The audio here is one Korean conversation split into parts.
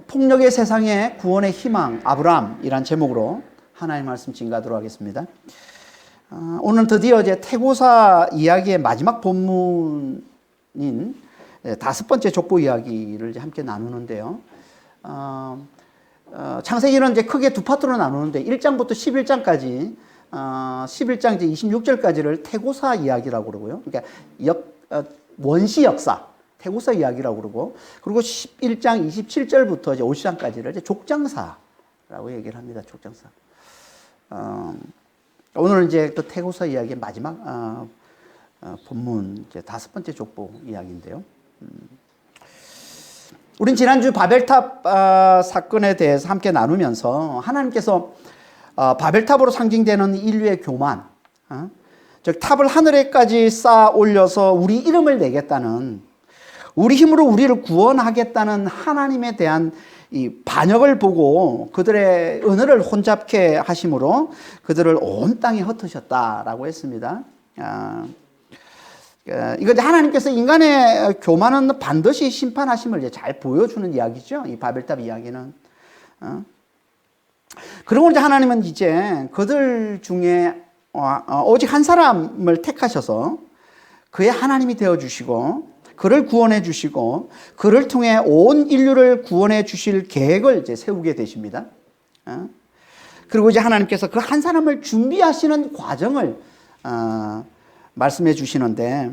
폭력의 세상에 구원의 희망, 아브라함이란 제목으로 하나님의 말씀 증거하도록 하겠습니다. 오늘 드디어 이제 태고사 이야기의 마지막 본문인 다섯 번째 족보 이야기를 이제 함께 나누는데요. 창세기는 이제 크게 두 파트로 나누는데 1장부터 11장까지 11장 이제 26절까지를 태고사 이야기라고 그러고요. 그러니까 원시 역사 태고사 이야기라고 그러고, 그리고 11장 27절부터 이제 50장까지를 이제 족장사라고 얘기를 합니다. 족장사. 오늘은 이제 또 태고사 이야기의 마지막 본문 이제 다섯 번째 족보 이야기인데요. 우린 지난주 바벨탑 사건에 대해서 함께 나누면서 하나님께서 바벨탑으로 상징되는 인류의 교만, 즉 탑을 하늘에까지 쌓아 올려서 우리 이름을 내겠다는, 우리 힘으로 우리를 구원하겠다는 하나님에 대한 이 반역을 보고 그들의 언어를 혼잡케 하심으로 그들을 온 땅에 흩으셨다라고 했습니다. 이거 이제 하나님께서 인간의 교만은 반드시 심판하심을 이제 잘 보여주는 이야기죠. 이 바벨탑 이야기는. 그리고 이제 하나님은 이제 그들 중에 오직 한 사람을 택하셔서 그의 하나님이 되어 주시고 그를 구원해 주시고 그를 통해 온 인류를 구원해 주실 계획을 이제 세우게 되십니다. 그리고 이제 하나님께서 그 한 사람을 준비하시는 과정을 말씀해 주시는데,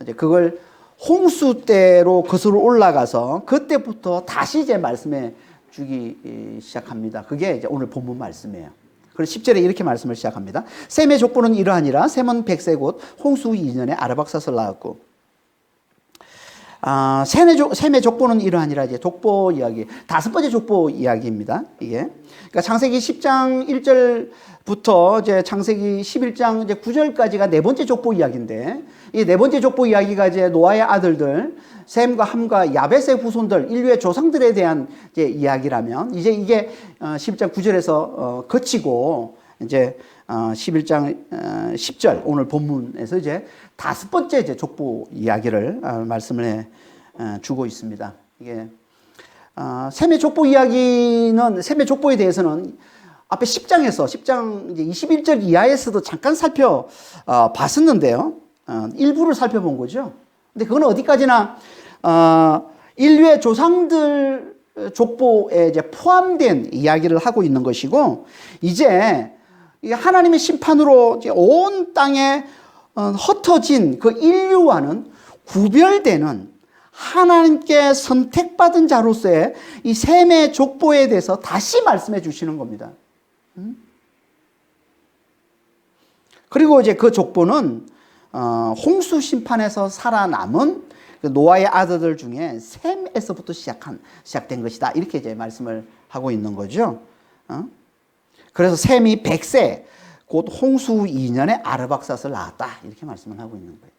이제 그걸 홍수 때로 거슬러 올라가서 그때부터 다시 이제 말씀해 주기 시작합니다. 그게 이제 오늘 본문 말씀이에요. 그래서 10절에 이렇게 말씀을 시작합니다. 셈의 족보는 이러하니라. 셈은 100세 곧 홍수 2년에 아르박삿을 낳았고. 셈의 족보는 이러하니라. 이제 족보 이야기, 다섯 번째 족보 이야기입니다. 이게. 그러니까 창세기 10장 1절부터 이제 창세기 11장 이제 9절까지가 네 번째 족보 이야기인데, 이 네 번째 족보 이야기가 이제 노아의 아들들, 셈과 함과 야벳의 후손들, 인류의 조상들에 대한 이제 이야기라면, 이제 이게 11장 9절에서 거치고, 이제 11장 10절 오늘 본문에서 이제 다섯 번째 이제 족보 이야기를 말씀을 해 주고 있습니다. 이게 셈의 족보 이야기는, 셈의 족보에 대해서는 앞에 10장 이제 21절 이하에서도 잠깐 살펴봤었는데요. 일부를 살펴본 거죠. 근데 그건 어디까지나 인류의 조상들 족보에 이제 포함된 이야기를 하고 있는 것이고, 이제 하나님의 심판으로 이제 온 땅에 흩어진 그 인류와는 구별되는 하나님께 선택받은 자로서의 이 셈의 족보에 대해서 다시 말씀해 주시는 겁니다. 그리고 이제 그 족보는 홍수 심판에서 살아남은 그 노아의 아들들 중에 셈에서부터 시작된 것이다. 이렇게 이제 말씀을 하고 있는 거죠. 그래서 셈이 100세 곧 홍수 후 2년에 아르박삿을 낳았다. 이렇게 말씀을 하고 있는 거예요.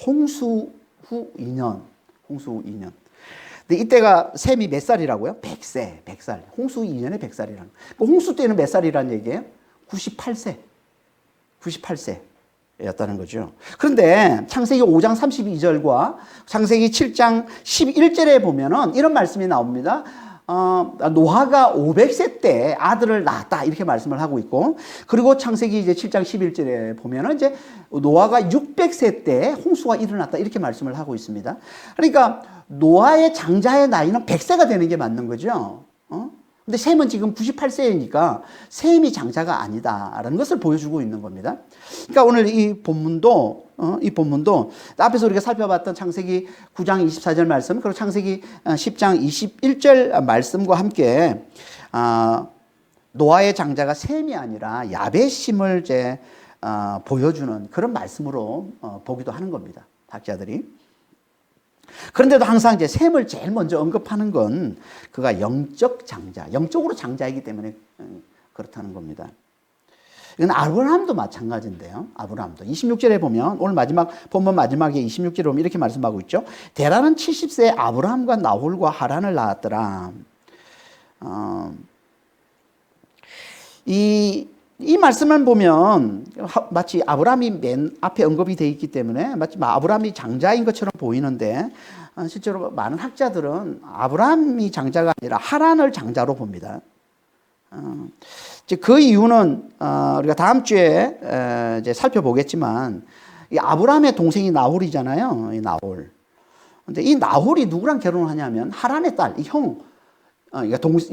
홍수 후 2년. 홍수 후 2년. 근데 이때가 셈이 몇 살이라고요? 100세. 100살. 홍수 후 2년에 100살이라는 거예요. 홍수 때는 몇 살이라는 얘기예요? 98세. 98세였다는 거죠. 그런데 창세기 5장 32절과 창세기 7장 11절에 보면은 이런 말씀이 나옵니다. 노아가 500세 때 아들을 낳았다. 이렇게 말씀을 하고 있고, 그리고 창세기 이제 7장 11절에 보면은 이제 노아가 600세 때 홍수가 일어났다. 이렇게 말씀을 하고 있습니다. 그러니까 노아의 장자의 나이는 100세가 되는 게 맞는 거죠. 근데 셈은 지금 98세이니까 셈이 장자가 아니다라는 것을 보여주고 있는 겁니다. 그러니까 오늘 이 본문도 앞에서 우리가 살펴봤던 창세기 9장 24절 말씀, 그리고 창세기 10장 21절 말씀과 함께 노아의 장자가 셈이 아니라 야벳임을 이제 보여주는 그런 말씀으로 보기도 하는 겁니다. 학자들이. 그런데도 항상 이제 셈을 제일 먼저 언급하는 건 그가 영적 장자, 영적으로 장자이기 때문에 그렇다는 겁니다. 이건 아브라함도 마찬가지인데요. 아브라함도 26절에 보면, 오늘 본문 마지막에 26절에 보면 이렇게 말씀하고 있죠. 데라는 70세에 아브라함과 나홀과 하란을 낳았더라. 이 이 말씀을 보면 마치 아브라함이 맨 앞에 언급이 되어 있기 때문에 마치 아브라함이 장자인 것처럼 보이는데 실제로 많은 학자들은 아브라함이 장자가 아니라 하란을 장자로 봅니다. 그 이유는 우리가 다음 주에 이제 살펴보겠지만 이 아브라함의 동생이 나홀이잖아요. 이 나홀. 근데 이 나홀이 누구랑 결혼을 하냐면 하란의 딸, 이 형.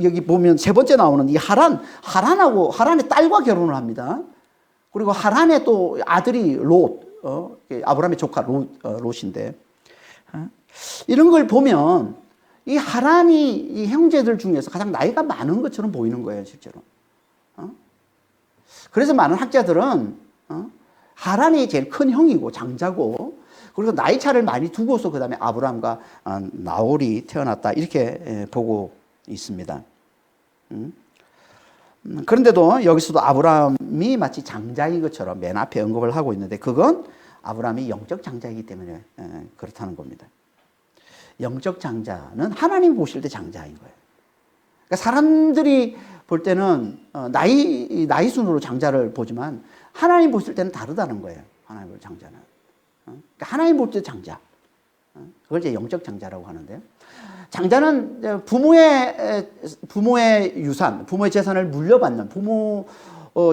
여기 보면 세 번째 나오는 이 하란의 딸과 결혼을 합니다. 그리고 하란의 또 아들이 롯, 아브라함의 조카 롯인데, 이런 걸 보면 이 하란이 이 형제들 중에서 가장 나이가 많은 것처럼 보이는 거예요, 실제로. 그래서 많은 학자들은 하란이 제일 큰 형이고 장자고, 그리고 나이 차를 많이 두고서 그 다음에 아브라함과 나홀이 태어났다 이렇게 보고 있습니다. 그런데도 여기서도 아브라함이 마치 장자인 것처럼 맨 앞에 언급을 하고 있는데 그건 아브라함이 영적 장자이기 때문에 그렇다는 겁니다. 영적 장자는 하나님 보실 때 장자인 거예요. 그러니까 사람들이 볼 때는 나이 순으로 장자를 보지만 하나님 보실 때는 다르다는 거예요. 하나님 볼 장자는. 그러니까 하나님 볼 때 장자. 그걸 이제 영적 장자라고 하는데요. 장자는 부모의 유산, 부모의 재산을 물려받는,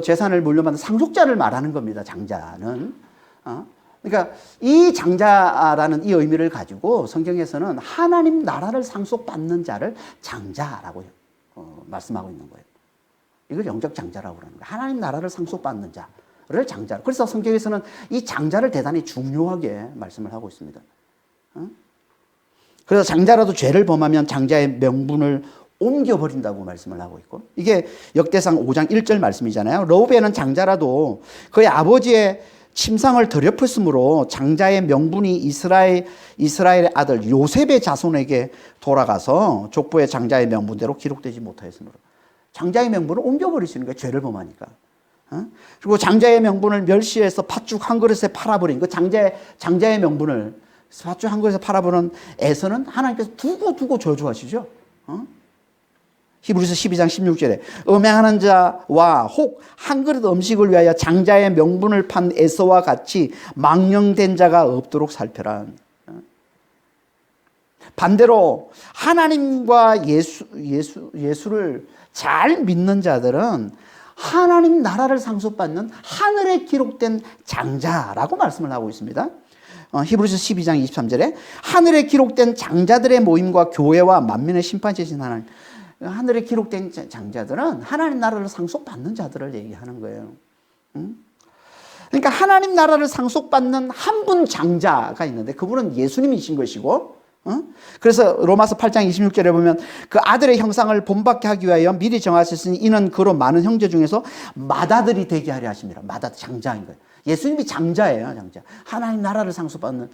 재산을 물려받는 상속자를 말하는 겁니다. 장자는. 그러니까 이 장자라는 이 의미를 가지고 성경에서는 하나님 나라를 상속받는 자를 장자라고 말씀하고 있는 거예요. 이걸 영적 장자라고 그러는 거예요. 하나님 나라를 상속받는 자를 장자. 그래서 성경에서는 이 장자를 대단히 중요하게 말씀을 하고 있습니다. 그래서 장자라도 죄를 범하면 장자의 명분을 옮겨버린다고 말씀을 하고 있고, 이게 역대상 5장 1절 말씀이잖아요. 르우벤은 장자라도 그의 아버지의 침상을 더럽혔으므로 장자의 명분이 이스라엘의 아들 요셉의 자손에게 돌아가서 족보의 장자의 명분대로 기록되지 못하였으므로 장자의 명분을 옮겨버리시는 거예요. 죄를 범하니까. 그리고 장자의 명분을 멸시해서 팥죽 한 그릇에 팔아버린 그 장자의 명분을 팥죽 한 그릇에 팔아버린 에서는 하나님께서 두고 저주하시죠. 히브리서 12장 16절에 음행하는 자와 혹 한 그릇 음식을 위하여 장자의 명분을 판 에서와 같이 망령된 자가 없도록 살펴라. 반대로 하나님과 예수를 잘 믿는 자들은 하나님 나라를 상속받는 하늘에 기록된 장자라고 말씀을 하고 있습니다. 히브리서 12장 23절에 하늘에 기록된 장자들의 모임과 교회와 만민의 심판자이신 하나님. 하늘에 기록된 장자들은 하나님 나라를 상속받는 자들을 얘기하는 거예요. 그러니까 하나님 나라를 상속받는 한 분 장자가 있는데 그분은 예수님이신 것이고, 그래서 로마서 8장 26절에 보면 그 아들의 형상을 본받게 하기 위하여 미리 정하셨으니 이는 그로 많은 형제 중에서 맏아들이 되게 하려 하십니다. 맏아들 장자인 거예요. 예수님이 장자예요, 장자. 하나님 나라를 상속받는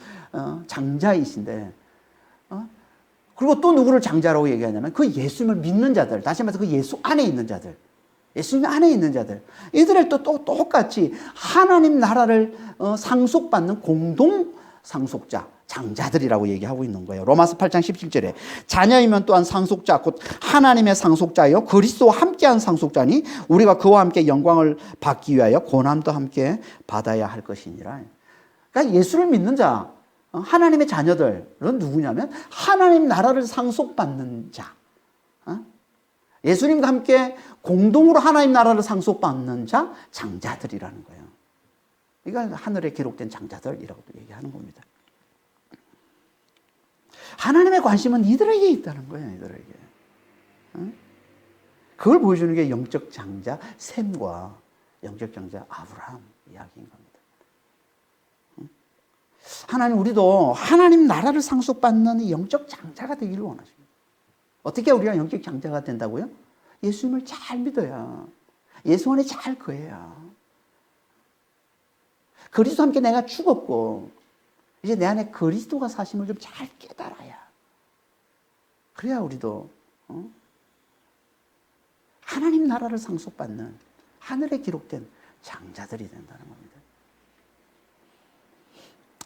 장자이신데, 그리고 또 누구를 장자라고 얘기하냐면 그 예수님을 믿는 자들, 다시 말해서 그 예수 안에 있는 자들, 예수님 안에 있는 자들, 이들을 또 똑같이 하나님 나라를 상속받는 공동 상속자, 장자들이라고 얘기하고 있는 거예요. 로마서 8장 17절에 자녀이면 또한 상속자 곧 하나님의 상속자요 그리스도와 함께한 상속자니 우리가 그와 함께 영광을 받기 위하여 고난도 함께 받아야 할 것이니라. 그러니까 예수를 믿는 자, 하나님의 자녀들은 누구냐면 하나님 나라를 상속받는 자, 예수님과 함께 공동으로 하나님 나라를 상속받는 자, 장자들이라는 거예요. 이걸 하늘에 기록된 장자들이라고도 얘기하는 겁니다. 하나님의 관심은 이들에게 있다는 거예요, 이들에게. 그걸 보여주는 게 영적 장자 셈과 영적 장자 아브라함 이야기인 겁니다. 하나님, 우리도 하나님 나라를 상속받는 이 영적 장자가 되기를 원하십니다. 어떻게 우리가 영적 장자가 된다고요? 예수님을 잘 믿어야, 예수 안에 잘 거해야, 그리스도와 함께 내가 죽었고 이제 내 안에 그리스도가 사심을 좀 잘 깨달아야, 그래야 우리도 하나님 나라를 상속받는 하늘에 기록된 장자들이 된다는 겁니다.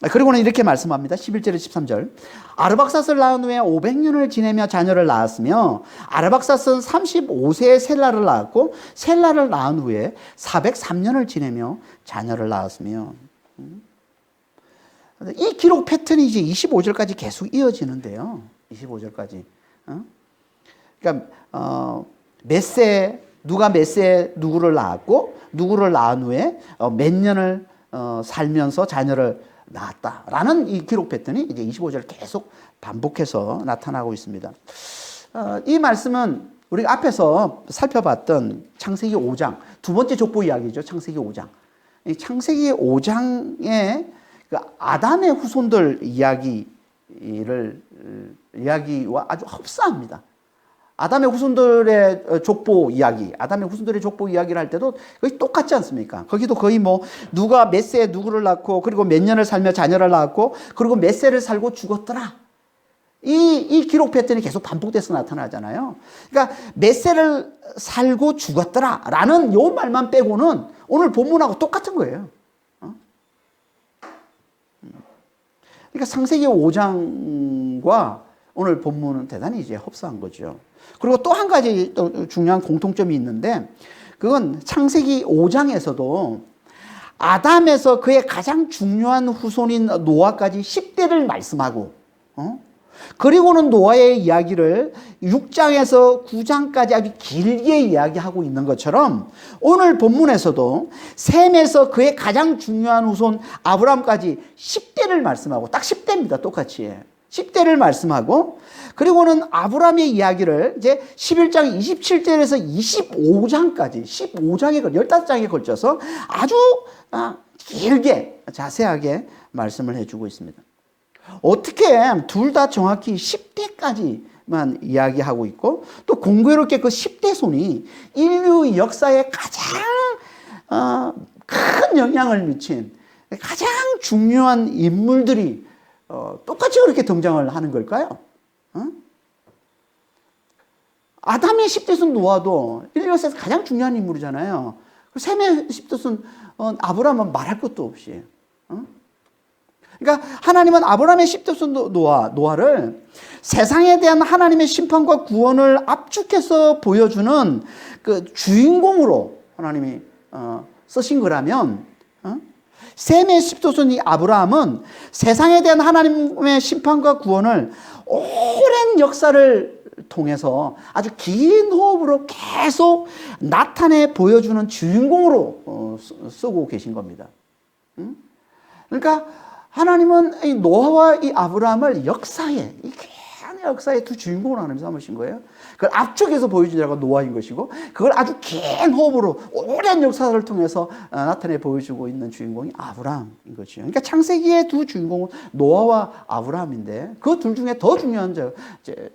그리고는 이렇게 말씀합니다. 11절에 13절. 아르박사스를 낳은 후에 500년을 지내며 자녀를 낳았으며 아르박사스는 35세에 셀라를 낳았고 셀라를 낳은 후에 403년을 지내며 자녀를 낳았으며. 이 기록 패턴이 이제 25절까지 계속 이어지는데요. 25절까지. 그러니까 누가 몇 세에 누구를 낳았고 누구를 낳은 후에 몇 년을 살면서 자녀를 낳았다라는 이 기록 패턴이 이제 25절 계속 반복해서 나타나고 있습니다. 이 말씀은 우리가 앞에서 살펴봤던 창세기 5장 두 번째 족보 이야기죠. 창세기 5장. 이 창세기 5장의 그 아담의 후손들 이야기와 아주 흡사합니다. 아담의 후손들의 족보 이야기, 아담의 후손들의 족보 이야기를 할 때도 거의 똑같지 않습니까? 거기도 거의 뭐 누가 몇 세에 누구를 낳고 그리고 몇 년을 살며 자녀를 낳았고 그리고 몇 세를 살고 죽었더라. 이 기록 패턴이 계속 반복돼서 나타나잖아요. 그러니까 몇 세를 살고 죽었더라 라는 요 말만 빼고는 오늘 본문하고 똑같은 거예요. 그러니까 창세기 5장과 오늘 본문은 대단히 이제 흡사한 거죠. 그리고 또 한 가지 또 중요한 공통점이 있는데 그건 창세기 5장에서도 아담에서 그의 가장 중요한 후손인 노아까지 10대를 말씀하고 그리고는 노아의 이야기를 6장에서 9장까지 아주 길게 이야기하고 있는 것처럼 오늘 본문에서도 셈에서 그의 가장 중요한 후손 아브람까지 10대를 말씀하고 딱 10대입니다. 똑같이. 10대를 말씀하고 그리고는 아브람의 이야기를 이제 11장 27절에서 25장까지 15장에 15장에 걸쳐서 아주 길게 자세하게 말씀을 해주고 있습니다. 어떻게 둘 다 정확히 10대까지만 이야기하고 있고 또 공교롭게 그 10대 손이 인류 역사에 가장 큰 영향을 미친 가장 중요한 인물들이 똑같이 그렇게 등장을 하는 걸까요? 아담의 10대손 노아도 인류 역사에서 가장 중요한 인물이잖아요. 셈의 10대손 아브라함은 말할 것도 없이. 그러니까 하나님은 아브라함의 10대손 노아를 세상에 대한 하나님의 심판과 구원을 압축해서 보여주는 그 주인공으로 하나님이 쓰신 거라면 셈의 10대손 아브라함은 세상에 대한 하나님의 심판과 구원을 오랜 역사를 통해서 아주 긴 호흡으로 계속 나타내 보여주는 주인공으로 쓰고 계신 겁니다. 그러니까 하나님은 이 노아와 이 아브라함을 역사에, 이 긴 역사의 두 주인공으로 하나님 삼으신 거예요. 그걸 압축해서 보여주자가 노아인 것이고, 그걸 아주 긴 호흡으로 오랜 역사를 통해서 나타내 보여주고 있는 주인공이 아브라함인 거죠. 그러니까 창세기의 두 주인공은 노아와 아브라함인데, 그 둘 중에 더 중요한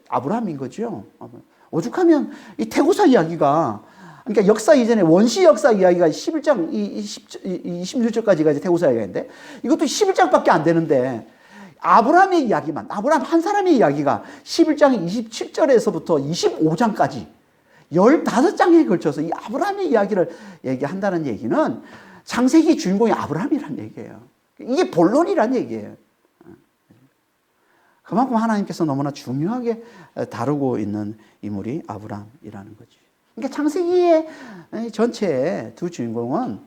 아브라함인 거죠. 오죽하면 이 태고사 이야기가 그러니까 역사 이전에 원시 역사 이야기가 11장 26절까지가 이제 태고사 이야기인데 이것도 11장밖에 안 되는데 아브라함의 이야기만 아브라함 한 사람의 이야기가 11장 27절에서부터 25장까지 15장에 걸쳐서 이 아브라함의 이야기를 얘기한다는 얘기는 창세기 주인공이 아브라함이란 얘기예요. 이게 본론이란 얘기예요. 그만큼 하나님께서 너무나 중요하게 다루고 있는 인물이 아브라함이라는 거죠. 그러니까 창세기의 전체의 두 주인공은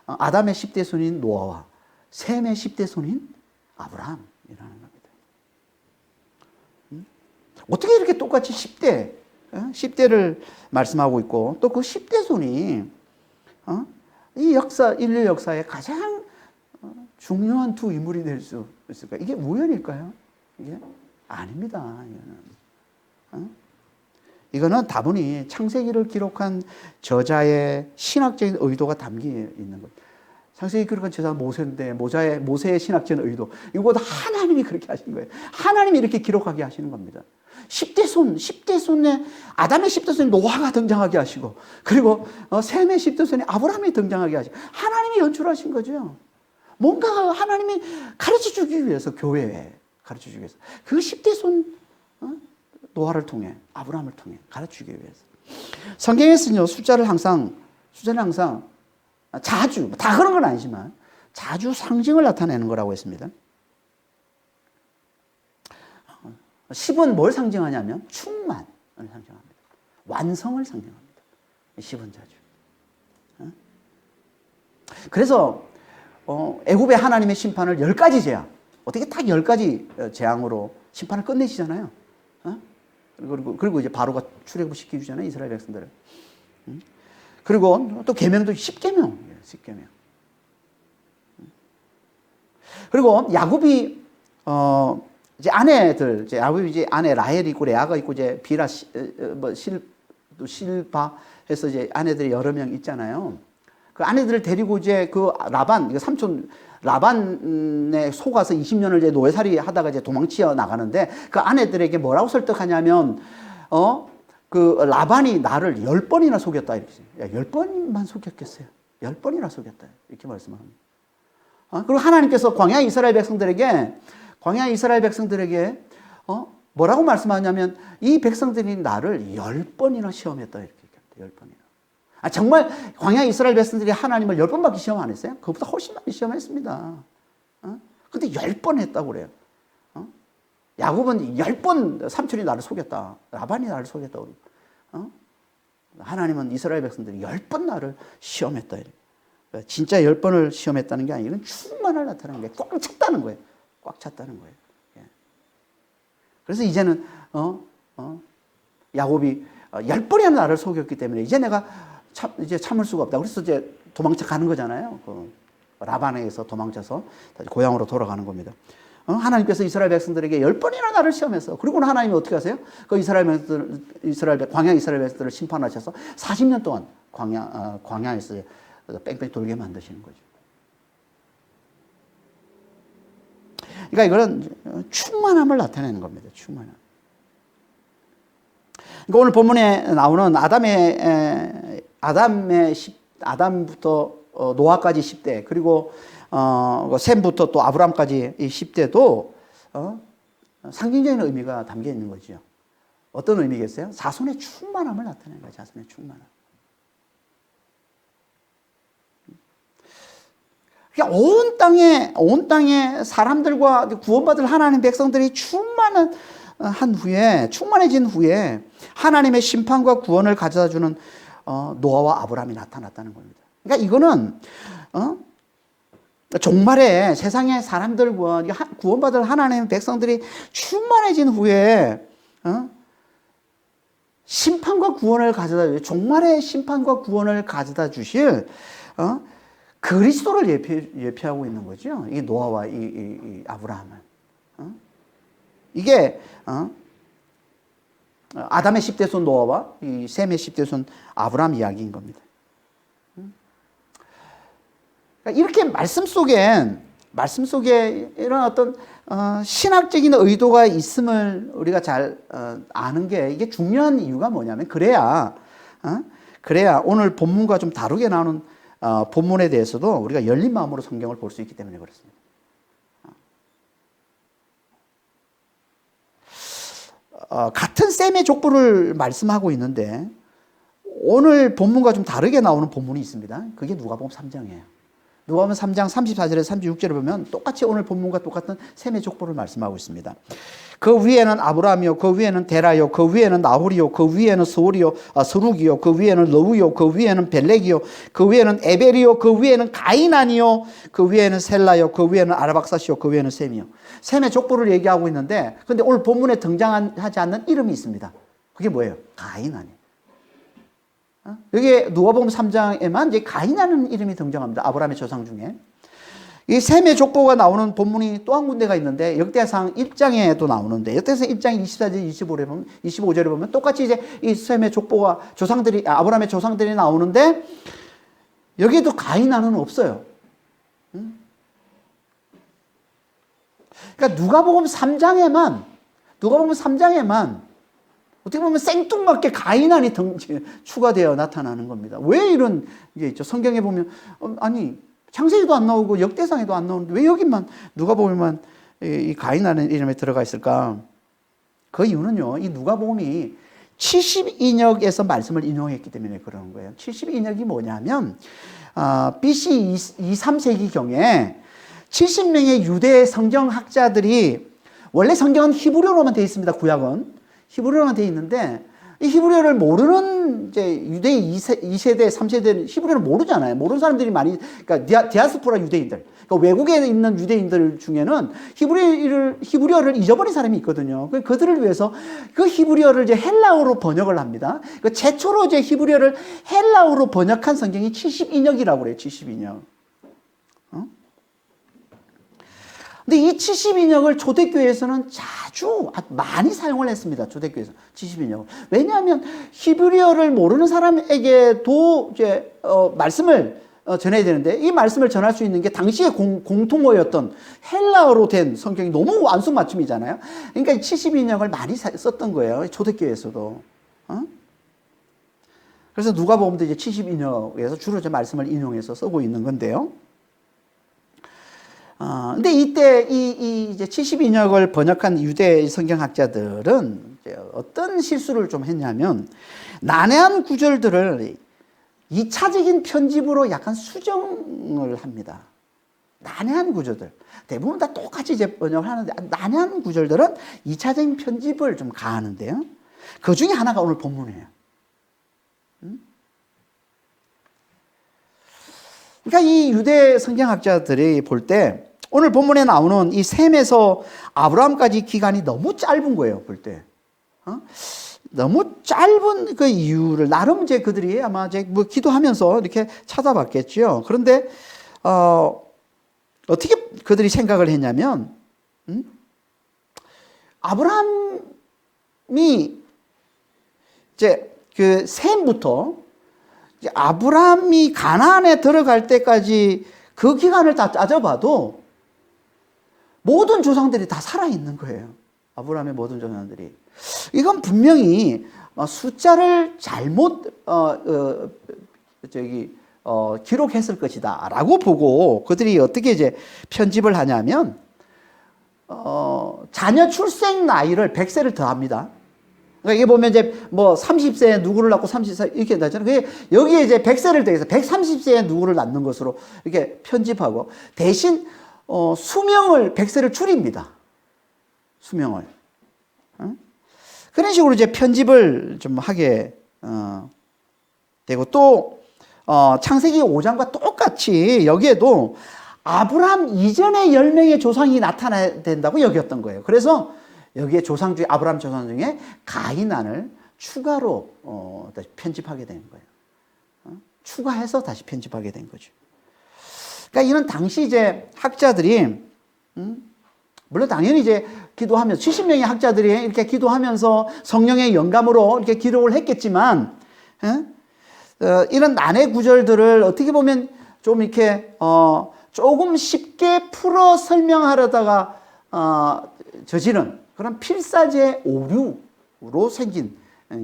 아담의 10대 손인 노아와 셈의 10대 손인 아브라함이라는 겁니다. 어떻게 이렇게 똑같이 10대를 말씀하고 있고 또 그 10대 손이 이 역사, 인류 역사의 가장 중요한 두 인물이 될 수 있을까? 이게 우연일까요? 이게 아닙니다. 이거는 다분히 창세기를 기록한 저자의 신학적인 의도가 담겨 있는 것. 창세기 기록한 저자가 모세인데 모세의 신학적인 의도. 이거보다 하나님이 그렇게 하신 거예요. 하나님이 이렇게 기록하게 하시는 겁니다. 10대 손에 아담의 10대 손에 노아가 등장하게 하시고 그리고 셈의 10대 손에 아브라함이 등장하게 하시고 하나님이 연출하신 거죠. 뭔가 하나님이 가르쳐주기 위해서 교회에 가르쳐주기 위해서 그 10대 손 노아를 통해 아브라함을 통해 가르치기 위해서 성경에서는요 숫자는 항상 자주 다 그런 건 아니지만 자주 상징을 나타내는 거라고 했습니다. 10은 뭘 상징하냐면 충만을 상징합니다. 완성을 상징합니다. 10은 자주. 그래서 애굽의 하나님의 심판을 10가지 재앙, 어떻게 딱 10가지 재앙으로 심판을 끝내시잖아요. 그리고 이제 바로가 출애굽시키주잖아요, 이스라엘 백성들을. 그리고 또 계명도 10계명. 그리고 야곱이 이제 아내들, 야곱이 이제 아내 라헬이 있고 레아가 있고 이제 비라 실바 해서 이제 아내들이 여러 명 있잖아요. 그 아내들을 데리고 이제 그 라반, 그 삼촌 라반에 속아서 20년을 이제 노예살이 하다가 이제 도망치어 나가는데 그 아내들에게 뭐라고 설득하냐면 그 라반이 나를 10번이나 속였다 이렇게. 야, 10번만 속였겠어요. 10번이나 속였다 이렇게 말씀합니다. 그리고 하나님께서 광야 이스라엘 백성들에게 뭐라고 말씀하냐면 이 백성들이 나를 10번이나 시험했다 이렇게 얘기합니다. 10번이나. 정말 광야 이스라엘 백성들이 하나님을 10번밖에 시험 안 했어요? 그것보다 훨씬 많이 시험했습니다. 근데 10번 했다고 그래요. 야곱은 10번 삼촌이 나를 속였다. 라반이 나를 속였다. 하나님은 이스라엘 백성들이 10번 나를 시험했다. 진짜 10번을 시험했다는 게 아니고 이건 충만을 나타내는 게 꽉 찼다는 거예요. 꽉 찼다는 거예요. 그래서 이제는 야곱이 10번이나 나를 속였기 때문에 이제 내가 이제 참을 수가 없다. 그래서 이제 도망쳐 가는 거잖아요. 그 라반에게서 도망쳐서 다시 고향으로 돌아가는 겁니다. 하나님께서 이스라엘 백성들에게 10번이나 나를 시험했어. 그리고는 하나님이 어떻게 하세요? 그 광야 이스라엘 백성들을 심판하셔서 40년 동안 광야에서 뺑뺑 돌게 만드시는 거죠. 그러니까 이거는 충만함을 나타내는 겁니다. 충만함. 그러니까 오늘 본문에 나오는 아담부터 노아까지 10대, 그리고 셈부터 또 아브람까지 이 10대도 상징적인 의미가 담겨 있는 거죠. 어떤 의미겠어요? 자손의 충만함을 나타내는 거예요. 자손의 충만함. 그러니까 온 땅에 사람들과 구원받을 하나님 백성들이 충만해진 후에 하나님의 심판과 구원을 가져다 주는 노아와 아브라함이 나타났다는 겁니다. 그러니까 이거는 종말에 세상의 사람들과 구원받을 하나님의 백성들이 충만해진 후에 심판과 구원을 가져다 주실, 종말의 심판과 구원을 가져다 주실 그리스도를 예표하고 있는 거죠. 이 노아와 이 아브라함은. 이게 아담의 10대손 노아와 이 셈의 10대손 아브라함 이야기인 겁니다. 그러니까 이렇게 말씀 속에 이런 어떤 신학적인 의도가 있음을 우리가 잘 아는 게 이게 중요한 이유가 뭐냐면 그래야 오늘 본문과 좀 다르게 나오는 본문에 대해서도 우리가 열린 마음으로 성경을 볼 수 있기 때문에 그렇습니다. 같은 셈의 족보를 말씀하고 있는데 오늘 본문과 좀 다르게 나오는 본문이 있습니다. 그게 누가복음 3장이에요. 누가복음 3장 34절에서 36절을 보면 똑같이 오늘 본문과 똑같은 셈의 족보를 말씀하고 있습니다. 그 위에는 아브라함이요, 그 위에는 데라요, 그 위에는 나홀이요, 그 위에는 스룩이요, 그 위에는 러우요, 그 위에는 벨렉이요, 그 위에는 에벨이요, 그 위에는 가이난이요, 그 위에는 셀라요, 그 위에는 아르박사시요, 그 위에는 셈이요. 셈의 족보를 얘기하고 있는데 근데 오늘 본문에 등장하지 않는 이름이 있습니다. 그게 뭐예요? 가이난이에요. 여기 누가복음 3장에만 이제 가인이라는 이름이 등장합니다. 아브라함의 조상 중에. 이 셈의 족보가 나오는 본문이 또 한 군데가 있는데 역대상 1장에도 나오는데 역대상 1장 24절 25절에 보면 똑같이 이제 이 셈의 족보가 아브라함의 조상들이 나오는데 여기에도 가인은 없어요. 그러니까 누가복음 3장에만 어떻게 보면 생뚱맞게 가인이 추가되어 나타나는 겁니다. 왜 이런 게 있죠? 성경에 보면 아니 창세기도 안 나오고 역대상에도 안 나오는데 왜 여기만 누가복음만 이 가인이라는 이름에 들어가 있을까? 그 이유는요. 이 누가복음이 72역에서 말씀을 인용했기 때문에 그러는 거예요. 72역이 뭐냐면 BC 2, 3세기경에 70명의 유대 성경학자들이 원래 성경은 히브리어로만 되어 있습니다. 구약은 히브리어로만 되어 있는데 이 히브리어를 모르는 이제 유대인 2세대, 3세대는 히브리어를 모르잖아요. 모르는 사람들이 많이, 그러니까 디아스포라 유대인들, 그러니까 외국에 있는 유대인들 중에는 히브리어를 잊어버린 사람이 있거든요. 그들을 위해서 그 히브리어를 이제 헬라어로 번역을 합니다. 그 최초로 이제 히브리어를 헬라어로 번역한 성경이 72역이라고 그래요. 72역. 근데 이 72역을 초대교회에서는 아주 많이 사용을 했습니다. 초대교회에서 72역을. 왜냐하면 히브리어를 모르는 사람에게도 이제 말씀을 전해야 되는데 이 말씀을 전할 수 있는 게 당시의 공통어였던 헬라어로 된 성경이 너무 안성맞춤이잖아요. 그러니까 72역을 많이 썼던 거예요. 초대교회에서도. 그래서 누가복음도 이제 72역에서 주로 제 말씀을 인용해서 쓰고 있는 건데요. 근데 이때 이제 72역을 번역한 유대 성경학자들은 이제 어떤 실수를 좀 했냐면 난해한 구절들을 2차적인 편집으로 약간 수정을 합니다. 난해한 구절들. 대부분 다 똑같이 이제 번역을 하는데 난해한 구절들은 2차적인 편집을 좀 가하는데요. 그 중에 하나가 오늘 본문이에요. 그러니까 이 유대 성경학자들이 볼 때 오늘 본문에 나오는 이 셈에서 아브라함까지 기간이 너무 짧은 거예요, 볼 때. 너무 짧은 그 이유를 나름 이제 그들이 아마 이제 뭐 기도하면서 이렇게 찾아봤겠죠. 그런데 어떻게 그들이 생각을 했냐면 아브라함이 이제 그 셈부터 이제 아브라함이 가나안에 들어갈 때까지 그 기간을 다 따져봐도 모든 조상들이 다 살아있는 거예요. 아브라함의 모든 조상들이. 이건 분명히 숫자를 잘못 기록했을 것이다 라고 보고 그들이 어떻게 이제 편집을 하냐면 자녀 출생 나이를 100세를 더합니다. 그러니까 이게 보면 이제 뭐 30세에 누구를 낳고 30세 이렇게 나잖아요. 여기에 이제 100세를 더해서 130세에 누구를 낳는 것으로 이렇게 편집하고 대신 수명을 100세를 줄입니다. 수명을. 그런 식으로 이제 편집을 좀 하게 되고 또 창세기 5장과 똑같이 여기에도 아브라함 이전의 10명의 조상이 나타나야 된다고 여겼던 거예요. 그래서 여기에 조상 중에 아브라함 조상 중에 가이난을 추가로 다시 편집하게 된 거예요. 추가해서 다시 편집하게 된 거죠. 그러니까 이런 당시 이제 학자들이 물론 당연히 이제 기도하면서 70명의 학자들이 이렇게 기도하면서 성령의 영감으로 이렇게 기록을 했겠지만 이런 난해 구절들을 어떻게 보면 좀 이렇게 조금 쉽게 풀어 설명하려다가 저지른 그런 필사제 오류로 생긴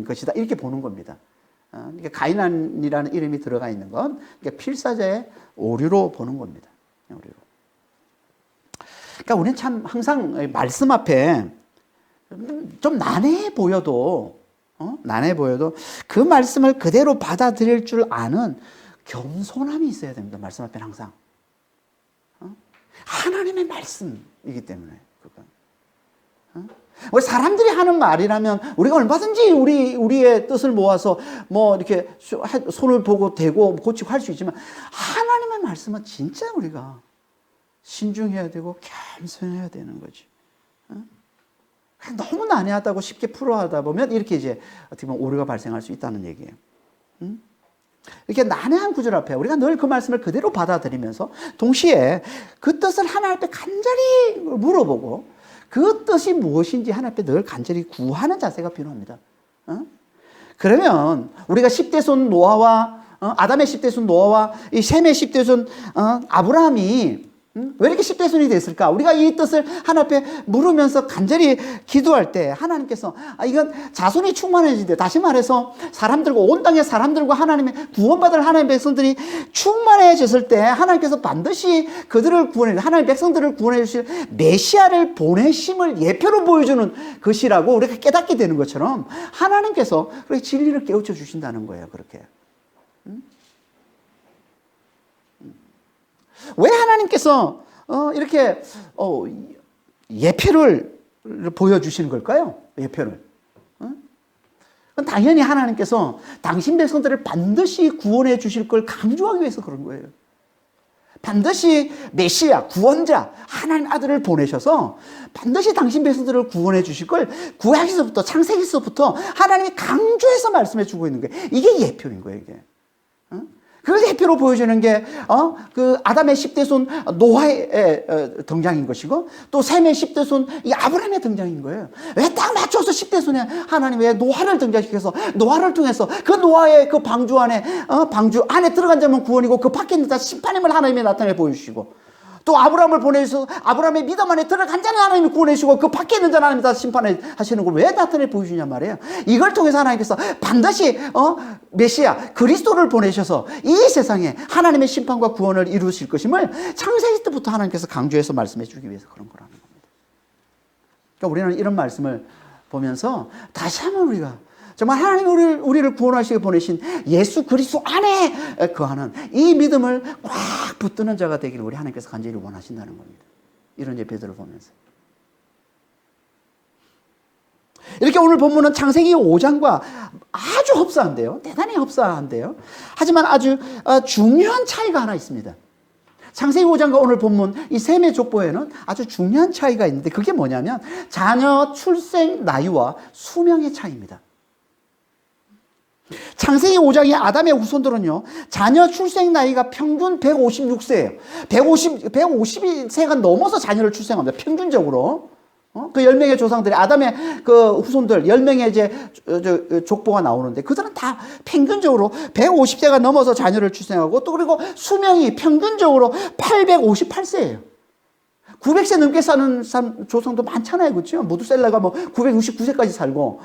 것이다 이렇게 보는 겁니다. 그러니까 가이난이라는 이름이 들어가 있는 건 필사제 오류로 보는 겁니다. 오류로. 그러니까 우리는 참 항상 말씀 앞에 좀 난해해 보여도 그 말씀을 그대로 받아들일 줄 아는 겸손함이 있어야 됩니다. 말씀 앞에는 항상. 하나님의 말씀이기 때문에. 우리 사람들이 하는 말이라면 우리가 얼마든지 우리의 뜻을 모아서 뭐 이렇게 손을 보고 대고 고치고 할 수 있지만 하나님의 말씀은 진짜 우리가 신중해야 되고 겸손해야 되는 거지. 너무 난해하다고 쉽게 풀어하다 보면 이렇게 이제 어떻게 보면 오류가 발생할 수 있다는 얘기예요. 이렇게 난해한 구절 앞에 우리가 늘 그 말씀을 그대로 받아들이면서 동시에 그 뜻을 하나님 앞에 간절히 물어보고 그 뜻이 무엇인지 하나님 앞에 늘 간절히 구하는 자세가 필요합니다. 그러면 우리가 10대 손 노아와 아담의 10대 손 노아와 이 셈의 10대 손 아브라함이 왜 이렇게 10대 손이 됐을까? 우리가 이 뜻을 하나님 앞에 물으면서 간절히 기도할 때 하나님께서 이건 자손이 충만해진대. 다시 말해서 사람들과 온 땅의 사람들과 하나님의 구원받을 하나님의 백성들이 충만해졌을 때 하나님께서 반드시 그들을 구원해 하나님의 백성들을 구원해 주실 메시아를 보내심을 예표로 보여주는 것이라고 우리가 깨닫게 되는 것처럼 하나님께서 그렇게 진리를 깨우쳐 주신다는 거예요. 그렇게. 왜 하나님께서 이렇게 예표를 보여주시는 걸까요? 예표를. 당연히 하나님께서 당신 백성들을 반드시 구원해 주실 걸 강조하기 위해서 그런 거예요. 반드시 메시아, 구원자, 하나님 아들을 보내셔서 반드시 당신 백성들을 구원해 주실 걸 구약에서부터 창세기서부터 하나님이 강조해서 말씀해 주고 있는 거예요. 이게 예표인 거예요, 이게. 그걸 예표로 보여주는 게, 그 아담의 10대 손 노아의 등장인 것이고, 또 셈의 10대 손 이 아브라함의 등장인 거예요. 왜 딱 맞춰서 10대 손에 하나님 왜 노아를 등장시켜서 노아를 통해서 그 노아의 그 방주 안에, 방주 안에 들어간 자면 구원이고 그 밖에 있는 자 심판임을 하나님이 나타내 보여주시고, 또 아브라함을 보내셔서 아브라함의 믿음 안에 들어간 자는 하나님이 구원해주시고 그 밖에 있는 자는 하나님이 다 심판하시는 걸 왜 나타내 보여주냐 말이에요. 이걸 통해서 하나님께서 반드시 메시아 그리스도를 보내셔서 이 세상에 하나님의 심판과 구원을 이루실 것임을 창세기 때부터 하나님께서 강조해서 말씀해 주기 위해서 그런 거라는 겁니다. 그러니까 우리는 이런 말씀을 보면서 다시 한번 우리가 정말 하나님이 우리를 구원하시게 보내신 예수 그리스도 안에 거하는 이 믿음을 꽉 붙드는 자가 되기를 우리 하나님께서 간절히 원하신다는 겁니다. 이런 예배들을 보면서. 이렇게 오늘 본문은 창세기 5장과 아주 흡사한데요. 대단히 흡사한데요. 하지만 아주 중요한 차이가 하나 있습니다. 창세기 5장과 오늘 본문 이 셈의 족보에는 아주 중요한 차이가 있는데 그게 뭐냐면 자녀 출생 나이와 수명의 차이입니다. 창세기 5장의 아담의 후손들은요, 자녀 출생 나이가 평균 156세예요. 150세가 넘어서 자녀를 출생합니다. 평균적으로. 그 10명의 조상들이, 아담의 그 후손들, 10명의 이제 족보가 나오는데, 그들은 다 평균적으로 150세가 넘어서 자녀를 출생하고, 또 그리고 수명이 평균적으로 858세예요. 900세 넘게 사는 조상도 많잖아요. 그렇죠? 모두셀라가 뭐 969세까지 살고,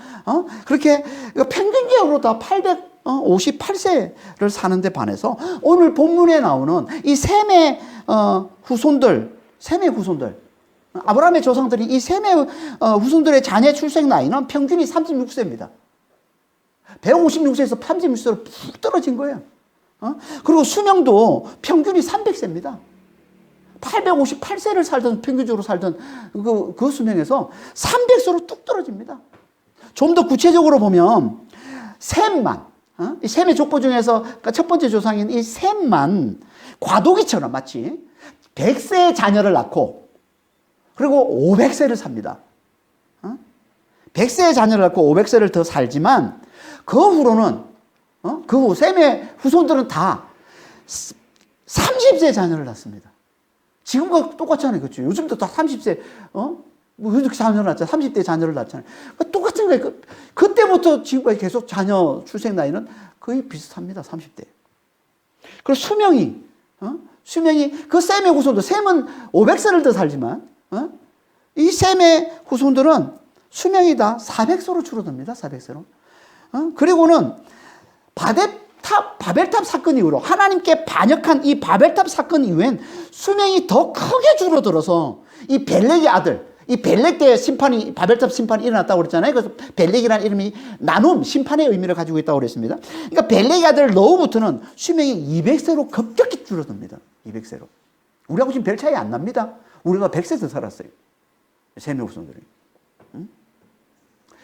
그렇게 평균적으로 다 858세를 사는데 반해서 오늘 본문에 나오는 이 셈의 후손들, 아브라함의 조상들이 이 셈의 후손들의 자녀 출생 나이는 평균이 36세입니다. 156세에서 36세로 푹 떨어진 거예요. 그리고 수명도 평균이 300세입니다. 858세를 살던, 평균적으로 살던 그 수명에서 300세로 뚝 떨어집니다. 좀 더 구체적으로 보면, 셈만, 이 셈의 족보 중에서 첫 번째 조상인 이 셈만 과도기처럼 마치 100세의 자녀를 낳고, 그리고 500세를 삽니다. 100세의 자녀를 낳고 500세를 더 살지만, 그 후로는, 그 후 셈의 후손들은 다 30세의 자녀를 낳습니다. 지금과 똑같잖아요. 그렇죠? 요즘도 다 30세, 뭐, 이렇게 자녀를 낳잖아요. 30대 자녀를 낳잖아요. 그러니까 똑같은 거예요. 그때부터 지금까지 계속 자녀 출생 나이는 거의 비슷합니다. 30대. 그리고 수명이, 그 셈의 후손들, 셈은 500세를 더 살지만, 이 셈의 후손들은 수명이 다 400세로 줄어듭니다. 400세로. 그리고는 바벨탑 사건 이후로 하나님께 반역한 이 바벨탑 사건 이후엔 수명이 더 크게 줄어들어서 이 벨렉의 아들, 이 벨렉 때 심판이, 바벨탑 심판이 일어났다고 그랬잖아요. 그래서 벨렉이라는 이름이 나눔, 심판의 의미를 가지고 있다고 그랬습니다. 그러니까 벨렉의 아들 러우부터는 수명이 200세로 급격히 줄어듭니다. 200세로. 우리하고 지금 별 차이 안 납니다. 우리가 100세 더 살았어요. 셈의 후손들이.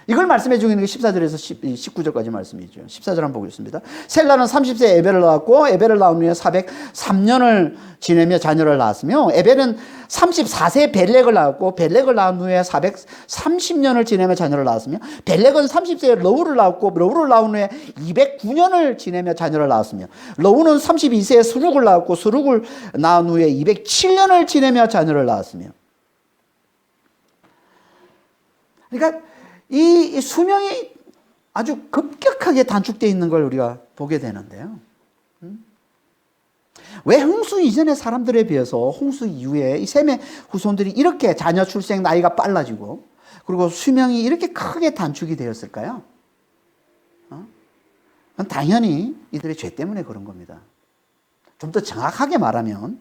이걸 말씀해 주는 게 14절에서 19절까지 말씀이죠. 14절 한번 보겠습니다. 셀라는 30세에 에벨을 낳았고 에벨을 낳은 후에 403년을 지내며 자녀를 낳았으며 에벨은 34세에 벨렉을 낳았고 벨렉을 낳은 후에 430년을 지내며 자녀를 낳았으며 벨렉은 30세에 러우를 낳았고 러우를 낳은 후에 209년을 지내며 자녀를 낳았으며 러우는 32세에 수룩을 낳았고 수룩을 낳은 후에 207년을 지내며 자녀를 낳았으며. 그러니까 이 수명이 아주 급격하게 단축되어 있는 걸 우리가 보게 되는데요. 왜 홍수 이전의 사람들에 비해서 홍수 이후에 이 셈의 후손들이 이렇게 자녀 출생 나이가 빨라지고 그리고 수명이 이렇게 크게 단축이 되었을까요? 당연히 이들의 죄 때문에 그런 겁니다. 좀 더 정확하게 말하면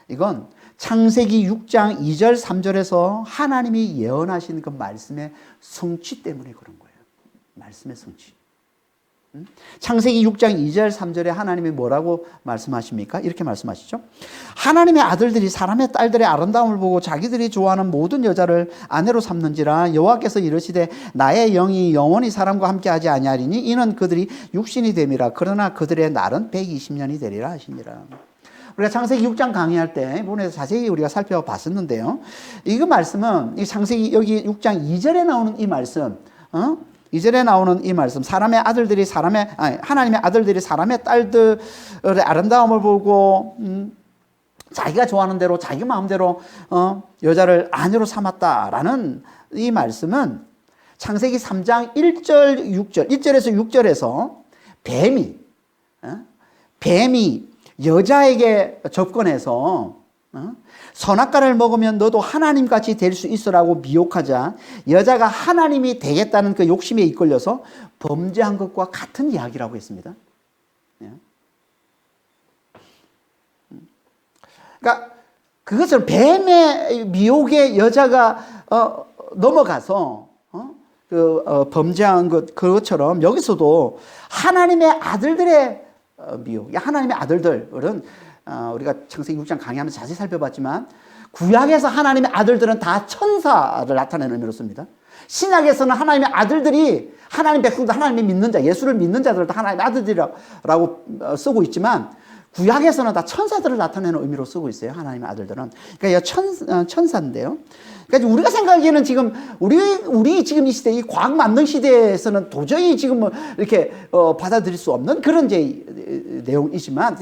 이건 창세기 6장 2절 3절에서 하나님이 예언하신 그 말씀의 성취 때문에 그런 거예요. 말씀의 성취. 창세기 6장 2절 3절에 하나님이 뭐라고 말씀하십니까? 이렇게 말씀하시죠. 하나님의 아들들이 사람의 딸들의 아름다움을 보고 자기들이 좋아하는 모든 여자를 아내로 삼는지라. 여호와께서 이르시되 나의 영이 영원히 사람과 함께하지 아니하리니 이는 그들이 육신이 됨이라. 그러나 그들의 날은 120년이 되리라 하시니라. 우리가 창세기 6장 강의할 때 이번에 자세히 우리가 살펴봤었는데요. 이 말씀은 이 창세기 여기 6장 2절에 나오는 이 말씀, 2절에 나오는 이 말씀, 하나님의 아들들이 사람의 딸들의 아름다움을 보고 자기가 좋아하는 대로 자기 마음대로 여자를 아내로 삼았다라는 이 말씀은 창세기 3장 1절에서 6절에서 뱀이 여자에게 접근해서 선악과를 먹으면 너도 하나님같이 될 수 있으라고 미혹하자 여자가 하나님이 되겠다는 그 욕심에 이끌려서 범죄한 것과 같은 이야기라고 했습니다. 그러니까 그것을 뱀의 미혹에 여자가 넘어가서 범죄한 그것처럼 여기서도 하나님의 아들들의 미혹, 하나님의 아들들은 우리가 창세기 6장 강의하면서 자세히 살펴봤지만 구약에서 하나님의 아들들은 다 천사를 나타내는 의미로 씁니다. 신약에서는 하나님의 아들들이 하나님 백성들, 하나님을 믿는 자, 예수를 믿는 자들을 다 하나님의 아들들이라고 쓰고 있지만 구약에서는 다 천사들을 나타내는 의미로 쓰고 있어요. 하나님의 아들들은. 그러니까 천사인데요. 그러니까 우리가 생각하기에는 지금 우리 지금 이 시대, 이 과학 만능 시대에서는 도저히 지금 뭐 이렇게 받아들일 수 없는 그런 이제 내용이지만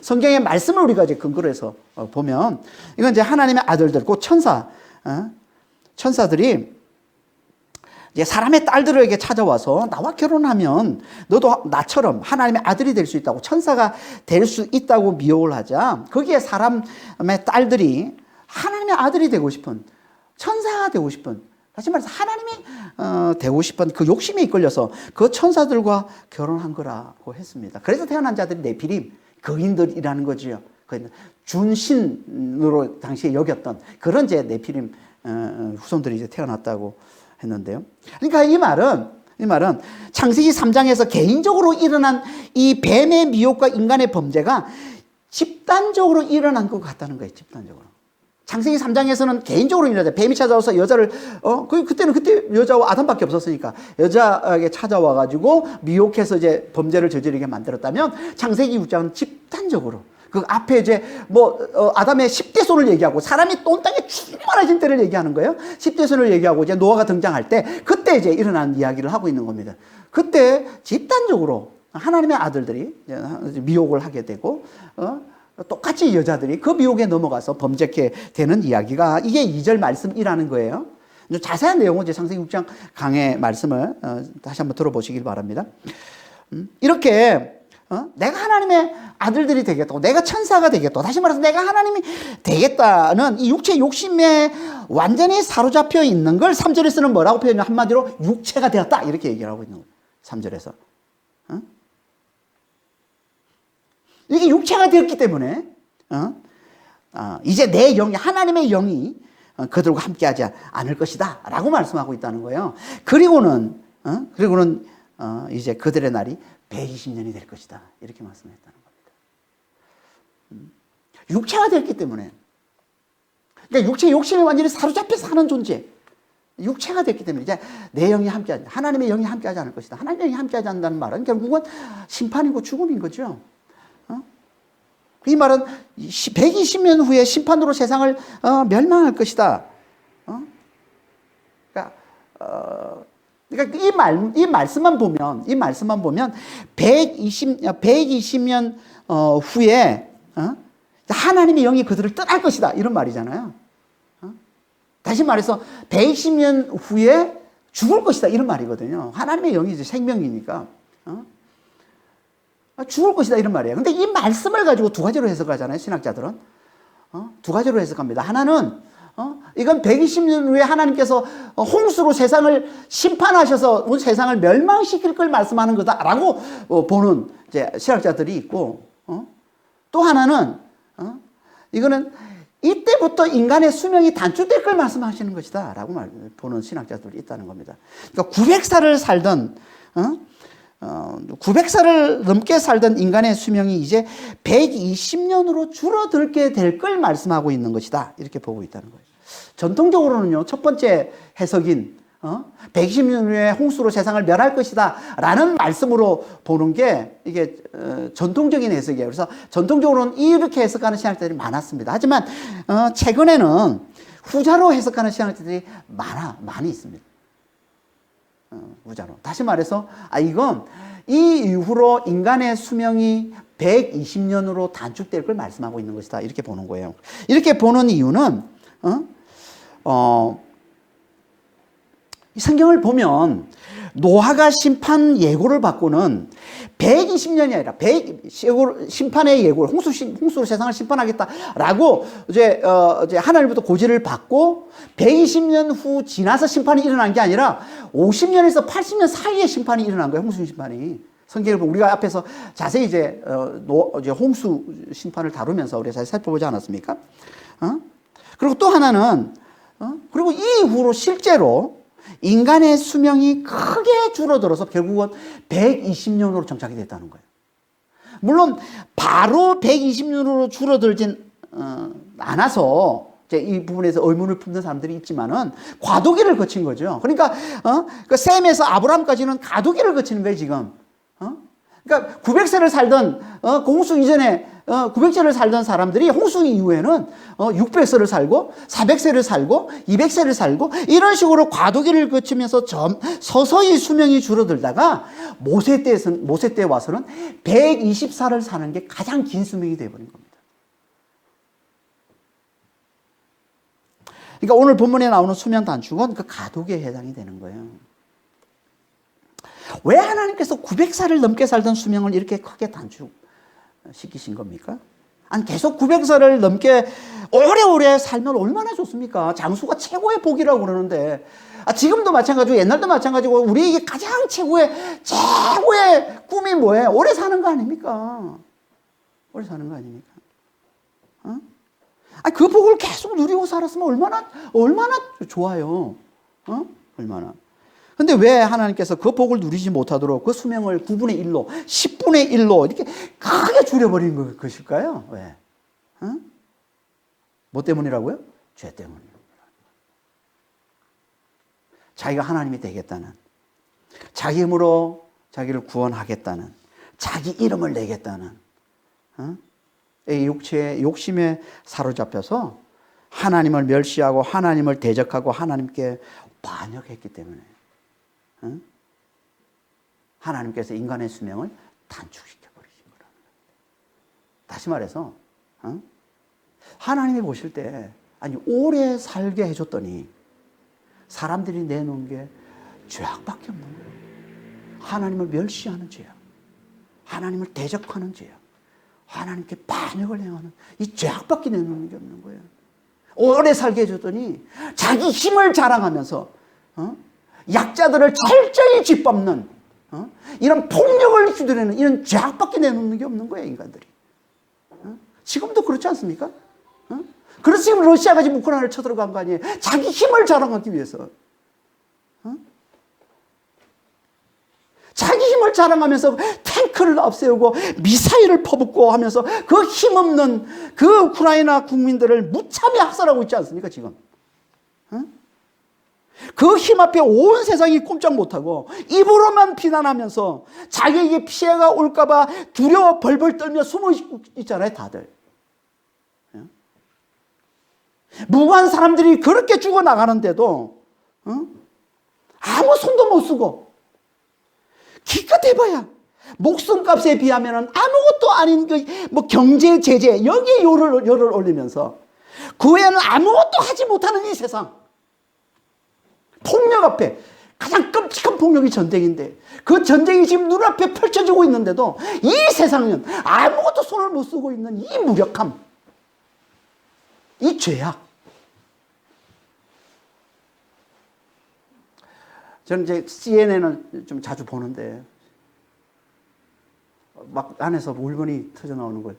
성경의 말씀을 우리가 이제 근거로 해서 보면 이건 이제 하나님의 아들들, 곧 천사들이 이제 사람의 딸들에게 찾아와서 나와 결혼하면 너도 나처럼 하나님의 아들이 될 수 있다고, 천사가 될 수 있다고 미혹을 하자 거기에 사람의 딸들이 하나님의 아들이 되고 싶은, 천사가 되고 싶은, 다시 말해서 하나님이 되고 싶은 그 욕심에 이끌려서 그 천사들과 결혼한 거라고 했습니다. 그래서 태어난 자들이 네피림, 거인들이라는 거지요. 준신으로 당시에 여겼던 그런 이제 네피림 후손들이 이제 태어났다고 했는데요. 그러니까 이 말은 창세기 3장에서 개인적으로 일어난 이 뱀의 미혹과 인간의 범죄가 집단적으로 일어난 것 같다는 거예요. 집단적으로. 창세기 3장에서는 개인적으로 일어나죠. 뱀이 찾아와서 여자를 그때 여자와 아담밖에 없었으니까 여자에게 찾아와가지고 미혹해서 이제 범죄를 저지르게 만들었다면 창세기 6장은 집단적으로 그 앞에 이제 아담의 10대 손을 얘기하고 사람이 온 땅에 충만해진 때를 얘기하는 거예요. 10대 손을 얘기하고 이제 노아가 등장할 때 그때 이제 일어난 이야기를 하고 있는 겁니다. 그때 집단적으로 하나님의 아들들이 미혹을 하게 되고 똑같이 여자들이 그 미혹에 넘어가서 범죄케 되는 이야기가 이게 2절 말씀이라는 거예요. 자세한 내용은 이제 창세기 6장 강의 말씀을 다시 한번 들어보시길 바랍니다. 이렇게 내가 하나님의 아들들이 되겠다고, 내가 천사가 되겠다고, 다시 말해서 내가 하나님이 되겠다는 이 육체 욕심에 완전히 사로잡혀 있는 걸 3절에서는 뭐라고 표현해요? 한마디로 육체가 되었다 이렇게 얘기를 하고 있는 거예요. 3절에서. 이게 육체가 되었기 때문에 이제 내 영이, 하나님의 영이 그들과 함께하지 않을 것이다 라고 말씀하고 있다는 거예요. 그리고는 이제 그들의 날이 120년이 될 것이다 이렇게 말씀했다는 겁니다. 육체가 되었기 때문에, 그러니까 육체의 욕심에 완전히 사로잡혀 사는 존재, 육체가 됐기 때문에 이제 내 영이 함께하지, 하나님의 영이 함께하지 않을 것이다. 하나님의 영이 함께하지 않는다는 말은 결국은 심판이고 죽음인 거죠. 이 말은 120년 후에 심판으로 세상을 멸망할 것이다. 그러니까 이 말씀만 보면 120년 후에 하나님의 영이 그들을 떠날 것이다 이런 말이잖아요. 다시 말해서 120년 후에 죽을 것이다 이런 말이거든요. 하나님의 영이 이제 생명이니까 죽을 것이다 이런 말이에요. 근데 이 말씀을 가지고 두 가지로 해석하잖아요. 신학자들은 두 가지로 해석합니다. 하나는 이건 120년 후에 하나님께서 홍수로 세상을 심판하셔서 온 세상을 멸망시킬 걸 말씀하는 거다라고 보는 이제 신학자들이 있고, 또 하나는 이거는 이때부터 인간의 수명이 단축될 걸 말씀하시는 것이다라고 보는 신학자들이 있다는 겁니다. 그러니까 900살을 살던 900살을 넘게 살던 인간의 수명이 이제 120년으로 줄어들게 될 걸 말씀하고 있는 것이다. 이렇게 보고 있다는 거예요. 전통적으로는요, 첫 번째 해석인 120년 후에 홍수로 세상을 멸할 것이다 라는 말씀으로 보는 게 이게 전통적인 해석이에요. 그래서 전통적으로는 이렇게 해석하는 신학자들이 많았습니다. 하지만 최근에는 후자로 해석하는 신학자들이 많이 있습니다. 후자로. 다시 말해서 이건 이 이후로 인간의 수명이 120년으로 단축될 걸 말씀하고 있는 것이다. 이렇게 보는 거예요. 이렇게 보는 이유는 이 성경을 보면 노아가 심판 예고를 받고는 120년이 아니라 심판의 예고를 홍수로 세상을 심판하겠다라고 이제 하나님부터 고지를 받고 120년 후 지나서 심판이 일어난 게 아니라 50년에서 80년 사이에 심판이 일어난 거예요. 홍수 심판이. 성경을 보면 우리가 앞에서 자세히 이제 홍수 심판을 다루면서 우리가 자세히 살펴보지 않았습니까? 그리고 또 하나는 그리고 이 이후로 실제로 인간의 수명이 크게 줄어들어서 결국은 120년으로 정착이 됐다는 거예요. 물론 바로 120년으로 줄어들진 않아서 이 부분에서 의문을 품는 사람들이 있지만은 과도기를 거친 거죠. 그러니까 그 셈에서 아브라함까지는 과도기를 거치는 거예요, 지금. 그러니까 900세를 살던 홍수 이전에 900세를 살던 사람들이 홍수 이후에는 600세를 살고 400세를 살고 200세를 살고 이런 식으로 과도기를 거치면서 서서히 수명이 줄어들다가 모세 때 와서는 120살을 사는 게 가장 긴 수명이 되어버린 겁니다. 그러니까 오늘 본문에 나오는 수명 단축은 그 과도기에 해당이 되는 거예요. 왜 하나님께서 900살을 넘게 살던 수명을 이렇게 크게 단축시키신 겁니까? 아니 계속 900살을 넘게 오래오래 살면 얼마나 좋습니까? 장수가 최고의 복이라고 그러는데 지금도 마찬가지고 옛날도 마찬가지고 우리에게 가장 최고의 꿈이 뭐예요? 오래 사는 거 아닙니까? 오래 사는 거 아닙니까? 그 복을 계속 누리고 살았으면 얼마나 좋아요. 얼마나. 근데 왜 하나님께서 그 복을 누리지 못하도록 그 수명을 9분의 1로, 10분의 1로 이렇게 크게 줄여버린 것일까요? 왜? 뭐 때문이라고요? 죄 때문이에요. 자기가 하나님이 되겠다는, 자기 힘으로 자기를 구원하겠다는, 자기 이름을 내겠다는, 이 육체의 욕심에 사로잡혀서 하나님을 멸시하고 하나님을 대적하고 하나님께 반역했기 때문에 하나님께서 인간의 수명을 단축시켜 버리신 거라는 거예요. 다시 말해서 하나님이 보실 때 오래 살게 해줬더니 사람들이 내놓은 게 죄악밖에 없는 거예요. 하나님을 멸시하는 죄악, 하나님을 대적하는 죄악, 하나님께 반역을 행하는 이 죄악밖에 내놓는 게 없는 거예요. 오래 살게 해줬더니 자기 힘을 자랑하면서 약자들을 철저히 짓밟는 이런 폭력을 휘두르는 이런 죄악밖에 내놓는 게 없는 거예요, 인간들이. 지금도 그렇지 않습니까? 그래서 지금 러시아가 지금 우크라이나를 쳐들어간 거 아니에요? 자기 힘을 자랑하기 위해서. 자기 힘을 자랑하면서 탱크를 앞세우고 미사일을 퍼붓고 하면서 그 힘없는 그 우크라이나 국민들을 무참히 학살하고 있지 않습니까, 지금? 그 힘 앞에 온 세상이 꼼짝 못하고 입으로만 비난하면서 자기에게 피해가 올까봐 두려워 벌벌 떨며 숨어 있잖아요, 다들. 무고한 사람들이 그렇게 죽어나가는데도 아무 손도 못 쓰고 기껏 해봐야 목숨값에 비하면 아무것도 아닌 뭐 경제 제재 여기에 열을 올리면서 그 외에는 아무것도 하지 못하는 이 세상, 폭력 앞에 가장 끔찍한 폭력이 전쟁인데 그 전쟁이 지금 눈앞에 펼쳐지고 있는데도 이 세상은 아무것도 손을 못 쓰고 있는 이 무력함, 이 죄악. 저는 이제 CNN을 좀 자주 보는데 막 안에서 울분이 터져 나오는 거예요.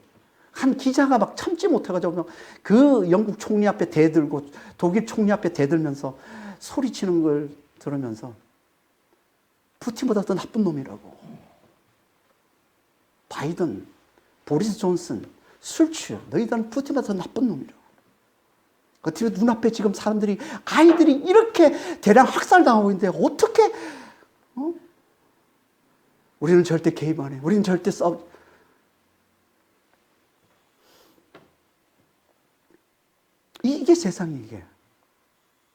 한 기자가 막 참지 못해가지고 그 영국 총리 앞에 대들고 독일 총리 앞에 대들면서 소리치는 걸 들으면서 푸틴보다 더 나쁜 놈이라고. 바이든, 보리스 존슨, 술취, 너희들은 푸틴보다 더 나쁜 놈이라고. 그 눈앞에 지금 사람들이, 아이들이 이렇게 대량 학살당하고 있는데 어떻게, 우리는 절대 개입 안 해. 우리는 절대 이게 세상이 이게.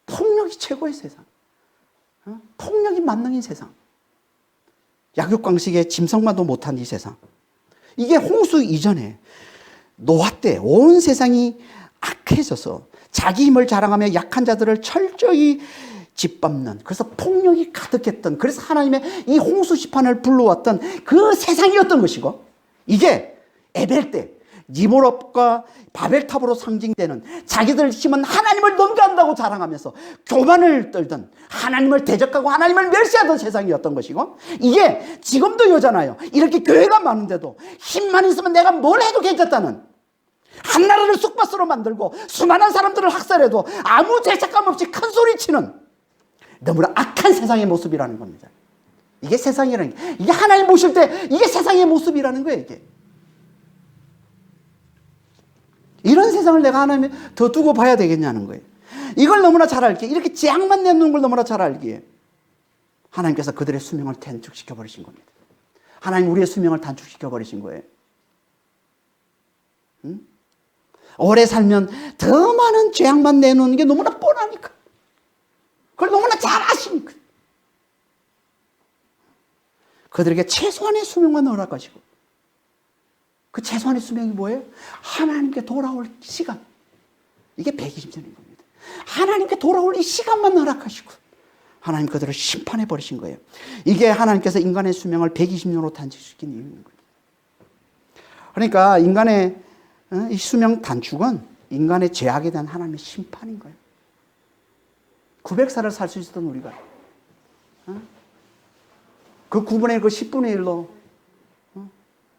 폭력이 최고의 세상. 폭력이 만능인 세상. 약육강식의 짐승만도 못한 이 세상. 이게 홍수 이전에 노아 때 온 세상이 악해져서 자기 힘을 자랑하며 약한 자들을 철저히 짓밟는, 그래서 폭력이 가득했던, 그래서 하나님의 이 홍수 시판을 불러왔던 그 세상이었던 것이고, 이게 에벨 때 니모롭과 바벨탑으로 상징되는 자기들 힘은 하나님을 넘겨한다고 자랑하면서 교만을 떨던, 하나님을 대적하고 하나님을 멸시하던 세상이었던 것이고, 이게 지금도 여잖아요. 이렇게 교회가 많은데도 힘만 있으면 내가 뭘 해도 괜찮다는, 한 나라를 쑥밭으로 만들고 수많은 사람들을 학살해도 아무 죄책감 없이 큰 소리치는 너무나 악한 세상의 모습이라는 겁니다. 이게 세상이라는 게, 이게 하나님 보실 때 이게 세상의 모습이라는 거예요. 이게 이런 세상을 내가 하나님에 더 두고 봐야 되겠냐는 거예요. 이걸 너무나 잘 알기에, 이렇게 재앙만 내놓는 걸 너무나 잘 알기에 하나님께서 그들의 수명을 단축시켜 버리신 겁니다. 하나님 우리의 수명을 단축시켜 버리신 거예요. 오래 살면 더 많은 재앙만 내놓는 게 너무나 뻔하니까, 그걸 너무나 잘 아시니까 그들에게 최소한의 수명만 허락하시고, 그 최소한의 수명이 뭐예요? 하나님께 돌아올 시간. 이게 120년인 겁니다. 하나님께 돌아올 이 시간만 허락하시고 하나님 그들을 심판해 버리신 거예요. 이게 하나님께서 인간의 수명을 120년으로 단축시킨 이유인 거예요. 그러니까 인간의 이 수명 단축은 인간의 죄악에 대한 하나님의 심판인 거예요. 900살을 살 수 있었던 우리가 그 9분의 1, 그 10분의 1로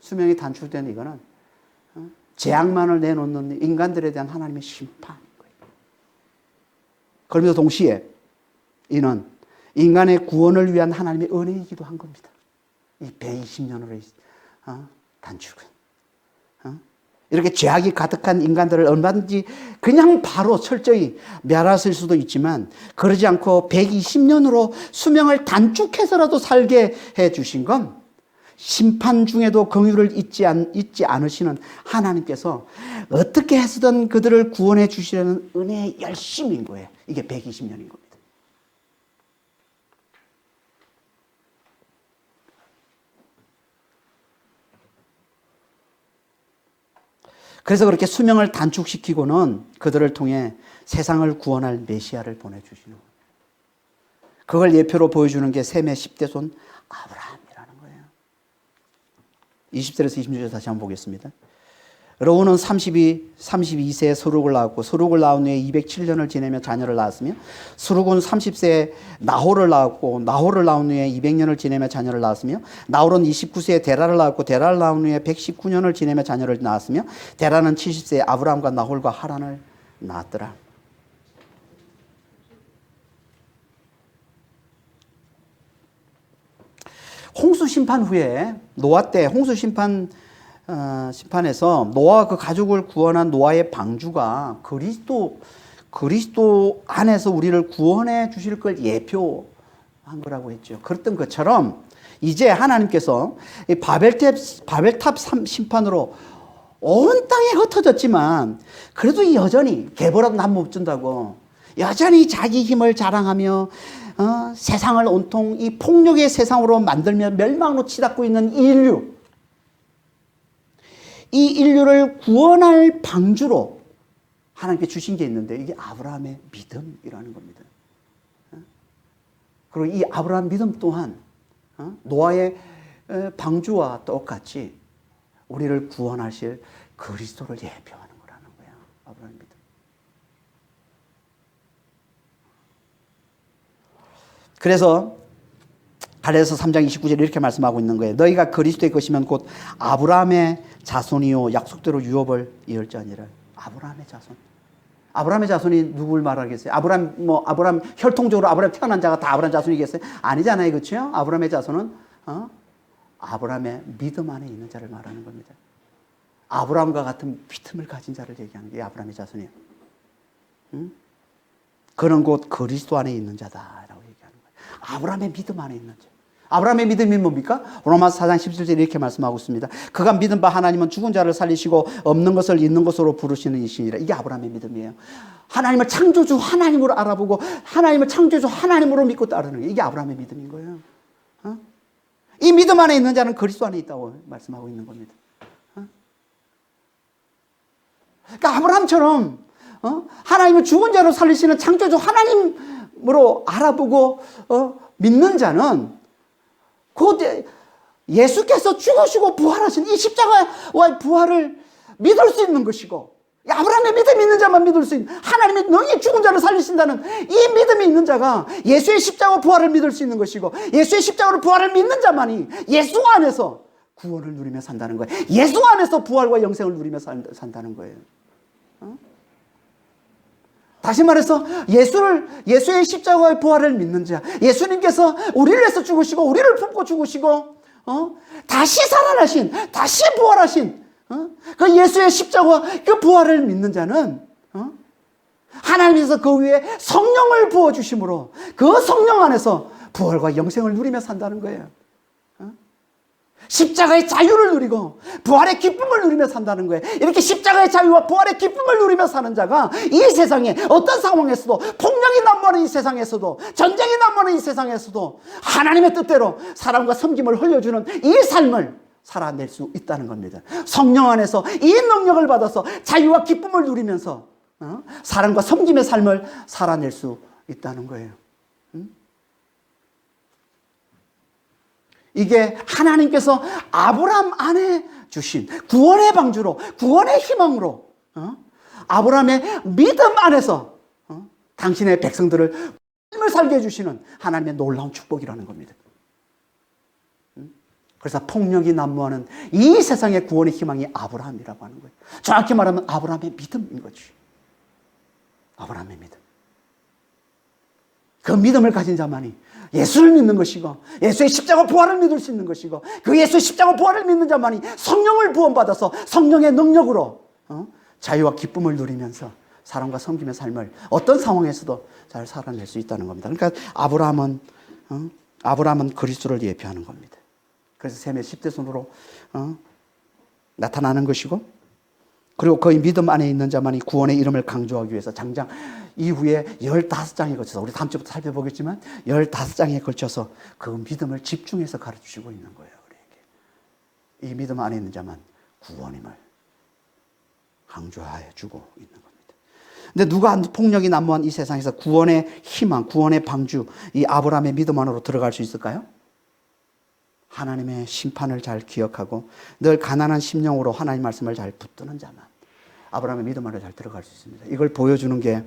수명이 단축된 이거는 재앙만을 내놓는 인간들에 대한 하나님의 심판인 거예요. 그러면서 동시에 이는 인간의 구원을 위한 하나님의 은혜이기도 한 겁니다. 이 120년으로의 단축은. 이렇게 죄악이 가득한 인간들을 얼마든지 그냥 바로 철저히 멸하실 수도 있지만, 그러지 않고 120년으로 수명을 단축해서라도 살게 해 주신 건 심판 중에도 긍휼을 잊지 않으시는 하나님께서 어떻게 해서든 그들을 구원해 주시려는 은혜의 열심인 거예요. 이게 120년인 겁니다. 그래서 그렇게 수명을 단축시키고는 그들을 통해 세상을 구원할 메시아를 보내주시는 거예요. 그걸 예표로 보여주는 게 셈의 10대손 아브라함이라는 거예요. 20절에서 26절 다시 한번 보겠습니다. 르우는 32세에 수룩을 낳았고, 수룩을 낳은 후에 207년을 지내며 자녀를 낳았으며, 수룩은 30세에 나홀을 낳았고, 나홀을 낳은 후에 200년을 지내며 자녀를 낳았으며, 나홀은 29세에 데라를 낳았고, 데라를 낳은 후에 119년을 지내며 자녀를 낳았으며, 데라는 70세에 아브라함과 나홀과 하란을 낳았더라. 홍수 심판 후에, 노아 때 홍수 심판에서 노아와 그 가족을 구원한 노아의 방주가 그리스도 안에서 우리를 구원해 주실 걸 예표한 거라고 했죠. 그랬던 것처럼 이제 하나님께서 이 바벨탑 심판으로 온 땅에 흩어졌지만, 그래도 여전히 개보라도 남 못 준다고 여전히 자기 힘을 자랑하며 세상을 온통 이 폭력의 세상으로 만들며 멸망으로 치닫고 있는 이 인류를 구원할 방주로 하나님께 주신 게 있는데, 이게 아브라함의 믿음이라는 겁니다. 그리고 이 아브라함 믿음 또한 노아의 방주와 똑같이 우리를 구원하실 그리스도를 예표하는 거라는 거야. 아브라함 믿음. 그래서 갈라디아서 3장 29절에 이렇게 말씀하고 있는 거예요. 너희가 그리스도의 것이면 곧 아브라함의 자손이요 약속대로 유업을 이을 자니라. 아브라함의 자손. 아브라함의 자손이 누굴 말하겠어요? 아브라함 혈통적으로 아브라함 태어난 자가 다 아브라함 자손이겠어요? 아니잖아요, 그렇죠? 아브라함의 자손은 아브라함의 믿음 안에 있는 자를 말하는 겁니다. 아브라함과 같은 믿음을 가진 자를 얘기하는 게 아브라함의 자손이에요. 그는 곧 그리스도 안에 있는 자다라고 얘기하는 거예요. 아브라함의 믿음 안에 있는 자. 아브라함의 믿음이 뭡니까? 로마서 4장 17절에 이렇게 말씀하고 있습니다. 그가 믿은 바 하나님은 죽은 자를 살리시고 없는 것을 있는 것으로 부르시는 이시니라. 이게 아브라함의 믿음이에요. 하나님을 창조주 하나님으로 알아보고 하나님을 창조주 하나님으로 믿고 따르는 게 이게 아브라함의 믿음인 거예요. 이 믿음 안에 있는 자는 그리스도 안에 있다고 말씀하고 있는 겁니다. 그러니까 아브라함처럼 하나님을 죽은 자로 살리시는 창조주 하나님으로 알아보고 믿는 자는 곧 예수께서 죽으시고 부활하신 이 십자가와의 부활을 믿을 수 있는 것이고, 아브라함의 믿음이 있는 자만 믿을 수 있는, 하나님의 능히 죽은 자를 살리신다는 이 믿음이 있는 자가 예수의 십자가 부활을 믿을 수 있는 것이고, 예수의 십자가로 부활을 믿는 자만이 예수 안에서 구원을 누리며 산다는 거예요. 예수 안에서 부활과 영생을 누리며 산다는 거예요. 다시 말해서 예수의 십자가의 부활을 믿는 자, 예수님께서 우리를 위해서 죽으시고 우리를 품고 죽으시고 다시 살아나신, 다시 부활하신 그 예수의 십자가 그 부활을 믿는 자는 하나님께서 그 위에 성령을 부어주심으로 그 성령 안에서 부활과 영생을 누리며 산다는 거예요. 십자가의 자유를 누리고 부활의 기쁨을 누리며 산다는 거예요. 이렇게 십자가의 자유와 부활의 기쁨을 누리며 사는 자가 이 세상에 어떤 상황에서도, 폭력이 난무하는 이 세상에서도, 전쟁이 난무하는 이 세상에서도 하나님의 뜻대로 사랑과 섬김을 흘려주는 이 삶을 살아낼 수 있다는 겁니다. 성령 안에서 이 능력을 받아서 자유와 기쁨을 누리면서 사랑과 섬김의 삶을 살아낼 수 있다는 거예요. 이게 하나님께서 아브라함 안에 주신 구원의 방주로, 구원의 희망으로 아브라함의 믿음 안에서 당신의 백성들을 삶을 살게 해주시는 하나님의 놀라운 축복이라는 겁니다. 그래서 폭력이 난무하는 이 세상의 구원의 희망이 아브라함이라고 하는 거예요. 정확히 말하면 아브라함의 믿음인 거지. 아브라함의 믿음. 그 믿음을 가진 자만이 예수를 믿는 것이고, 예수의 십자가 부활을 믿을 수 있는 것이고, 그 예수의 십자가 부활을 믿는 자만이 성령을 부원받아서 성령의 능력으로 자유와 기쁨을 누리면서 사랑과 섬김의 삶을 어떤 상황에서도 잘 살아낼 수 있다는 겁니다. 그러니까 아브라함은 그리스도를 예표하는 겁니다. 그래서 셈의 10대 손으로 나타나는 것이고, 그리고 그의 믿음 안에 있는 자만이 구원의 이름을 강조하기 위해서 장장 이후에 15장에 걸쳐서, 우리 다음 주부터 살펴보겠지만 15장에 걸쳐서 그 믿음을 집중해서 가르치고 있는 거예요. 우리에게 이 믿음 안에 있는 자만 구원임을 강조하여 주고 있는 겁니다. 근데 누가 폭력이 난무한 이 세상에서 구원의 희망, 구원의 방주, 이 아브라함의 믿음 안으로 들어갈 수 있을까요? 하나님의 심판을 잘 기억하고 늘 가난한 심령으로 하나님 말씀을 잘 붙드는 자만 아브라함의 믿음 안에 잘 들어갈 수 있습니다. 이걸 보여주는 게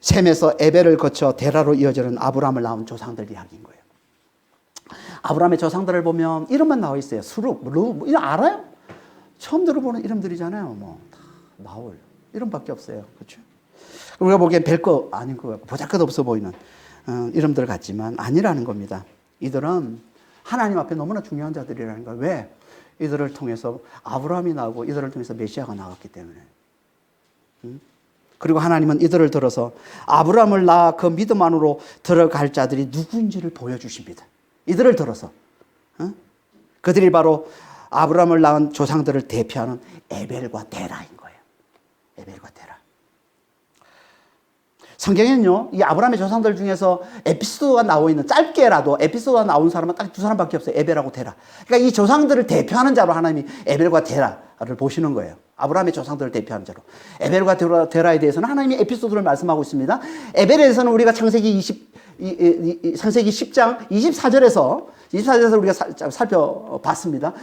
셈에서 에벨을 거쳐 데라로 이어지는 아브라함을 낳은 조상들 이야기인 거예요. 아브라함의 조상들을 보면 이름만 나와 있어요. 수룩, 루, 이거 알아요? 처음 들어보는 이름들이잖아요. 다 나올 이름밖에 없어요. 그렇죠? 우리가 보기엔 별거 아닌 것 같고 보잘것 없어 보이는 이름들 같지만 아니라는 겁니다. 이들은 하나님 앞에 너무나 중요한 자들이라는 거예요. 왜? 이들을 통해서 아브라함이 나오고 이들을 통해서 메시아가 나왔기 때문에. 그리고 하나님은 이들을 들어서 아브라함을 낳아 그 믿음 안으로 들어갈 자들이 누구인지를 보여주십니다. 이들을 들어서. 그들이 바로 아브라함을 낳은 조상들을 대표하는 에벨과 데라인 거예요. 에벨과 데라. 성경에는요, 이 아브라함의 조상들 중에서 에피소드가 나오고 있는, 짧게라도 에피소드가 나온 사람은 딱 두 사람밖에 없어요. 에벨하고 데라. 그러니까 이 조상들을 대표하는 자로 하나님이 에벨과 데라를 보시는 거예요. 아브라함의 조상들을 대표하는 자로. 에벨과 데라에 대해서는 하나님이 에피소드를 말씀하고 있습니다. 에벨에 대해서는 우리가 창세기 10장 24절에서 우리가 살펴봤습니다.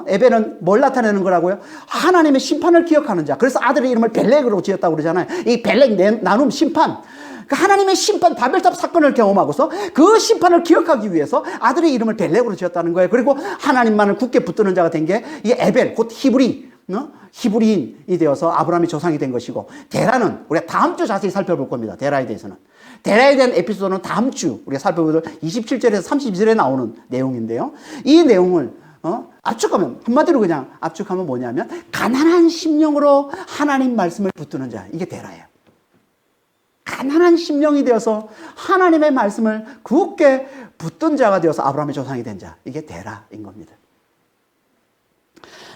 에벨은 뭘 나타내는 거라고요? 하나님의 심판을 기억하는 자. 그래서 아들의 이름을 벨렉으로 지었다고 그러잖아요. 이 벨렉 나눔 심판. 그 하나님의 심판, 바벨탑 사건을 경험하고서 그 심판을 기억하기 위해서 아들의 이름을 벨렉으로 지었다는 거예요. 그리고 하나님만을 굳게 붙드는 자가 된 게 이 에벨, 곧 히브리, 히브리인이 되어서 아브라함의 조상이 된 것이고, 데라는 우리가 다음 주 자세히 살펴볼 겁니다. 데라에 대해서는. 데라에 대한 에피소드는 다음 주 우리가 살펴볼 27절에서 32절에 나오는 내용인데요. 이 내용을 압축하면, 한마디로 그냥 압축하면 뭐냐면, 가난한 심령으로 하나님 말씀을 붙드는 자, 이게 데라예요. 가난한 심령이 되어서 하나님의 말씀을 굳게 붙든 자가 되어서 아브라함의 조상이 된 자, 이게 데라인 겁니다.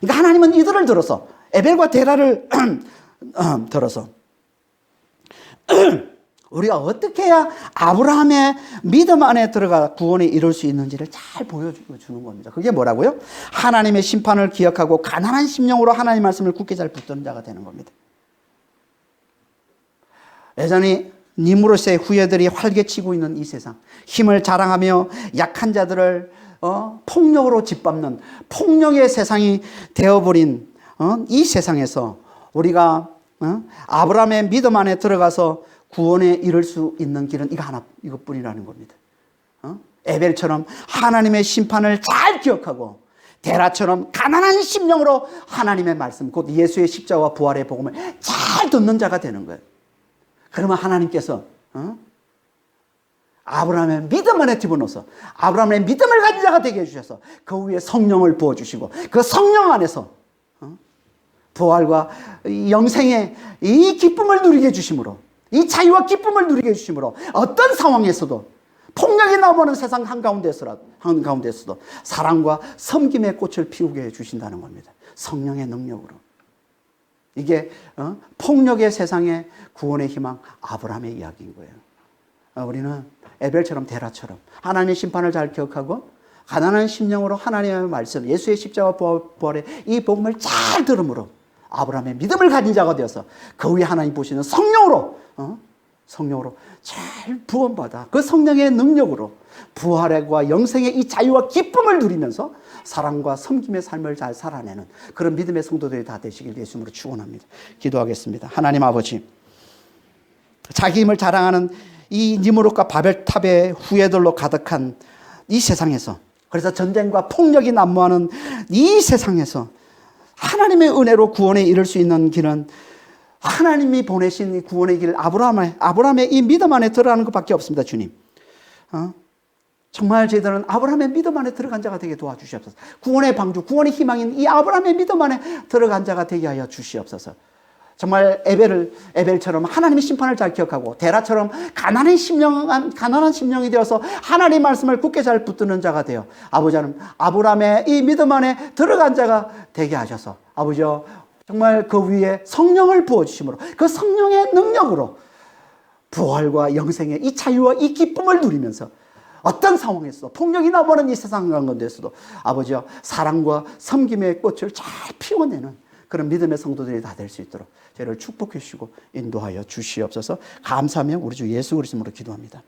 그러니까 하나님은 이들을 들어서, 에벨과 데라를 들어서 우리가 어떻게 해야 아브라함의 믿음 안에 들어가 구원에 이룰 수 있는지를 잘 보여주는 겁니다. 그게 뭐라고요? 하나님의 심판을 기억하고 가난한 심령으로 하나님의 말씀을 굳게 잘 붙드는 자가 되는 겁니다. 여전히 니무롯의 후예들이 활개치고 있는 이 세상, 힘을 자랑하며 약한 자들을 폭력으로 짓밟는 폭력의 세상이 되어버린 이 세상에서 우리가 아브라함의 믿음 안에 들어가서 구원에 이를 수 있는 길은 이것뿐이라는 겁니다. 에벨처럼 하나님의 심판을 잘 기억하고, 데라처럼 가난한 심령으로 하나님의 말씀, 곧 예수의 십자가와 부활의 복음을 잘 듣는 자가 되는 거예요. 그러면 하나님께서 아브라함의 믿음 안에 집어넣어서 아브라함의 믿음을 가진 자가 되게 해주셔서 그 위에 성령을 부어주시고, 그 성령 안에서 부활과 영생의 이 기쁨을 누리게 해주심으로, 이 자유와 기쁨을 누리게 해주심으로 어떤 상황에서도, 폭력이 나오는 세상 한가운데서도 사랑과 섬김의 꽃을 피우게 해주신다는 겁니다. 성령의 능력으로. 이게 폭력의 세상의 구원의 희망, 아브라함의 이야기인 거예요. 우리는 에벨처럼 데라처럼 하나님의 심판을 잘 기억하고 가난한 심령으로 하나님의 말씀, 예수의 십자가 부활의 이 복음을 잘 들음으로 아브라함의 믿음을 가진 자가 되어서 그 위에 하나님 보시는 성령으로 잘 부원받아 그 성령의 능력으로 부활과 영생의 이 자유와 기쁨을 누리면서 사랑과 섬김의 삶을 잘 살아내는 그런 믿음의 성도들이 다 되시길 예수님으로 축원합니다. 기도하겠습니다. 하나님 아버지, 자기 힘을 자랑하는 이 니무롯과 바벨탑의 후예들로 가득한 이 세상에서, 그래서 전쟁과 폭력이 난무하는 이 세상에서 하나님의 은혜로 구원에 이를 수 있는 길은 하나님이 보내신 이 구원의 길, 아브라함의 이 믿음 안에 들어가는 것밖에 없습니다. 주님, 정말 저희들은 아브라함의 믿음 안에 들어간 자가 되게 도와주시옵소서. 구원의 방주, 구원의 희망인 이 아브라함의 믿음 안에 들어간 자가 되게 하여 주시옵소서. 정말 에벨처럼 하나님의 심판을 잘 기억하고, 데라처럼 가난한 심령이 되어서 하나님의 말씀을 굳게 잘 붙드는 자가 되어 아버지는 아브라함의 이 믿음 안에 들어간 자가 되게 하셔서, 아버지여, 정말 그 위에 성령을 부어주심으로 그 성령의 능력으로 부활과 영생의 이 자유와 이 기쁨을 누리면서 어떤 상황에서도, 폭력이 나보는 이 세상 가운데서도 아버지여, 사랑과 섬김의 꽃을 잘 피워내는 그런 믿음의 성도들이 다 될 수 있도록 저희를 축복해 주시고 인도하여 주시옵소서. 감사하며 우리 주 예수 그리스도로 기도합니다.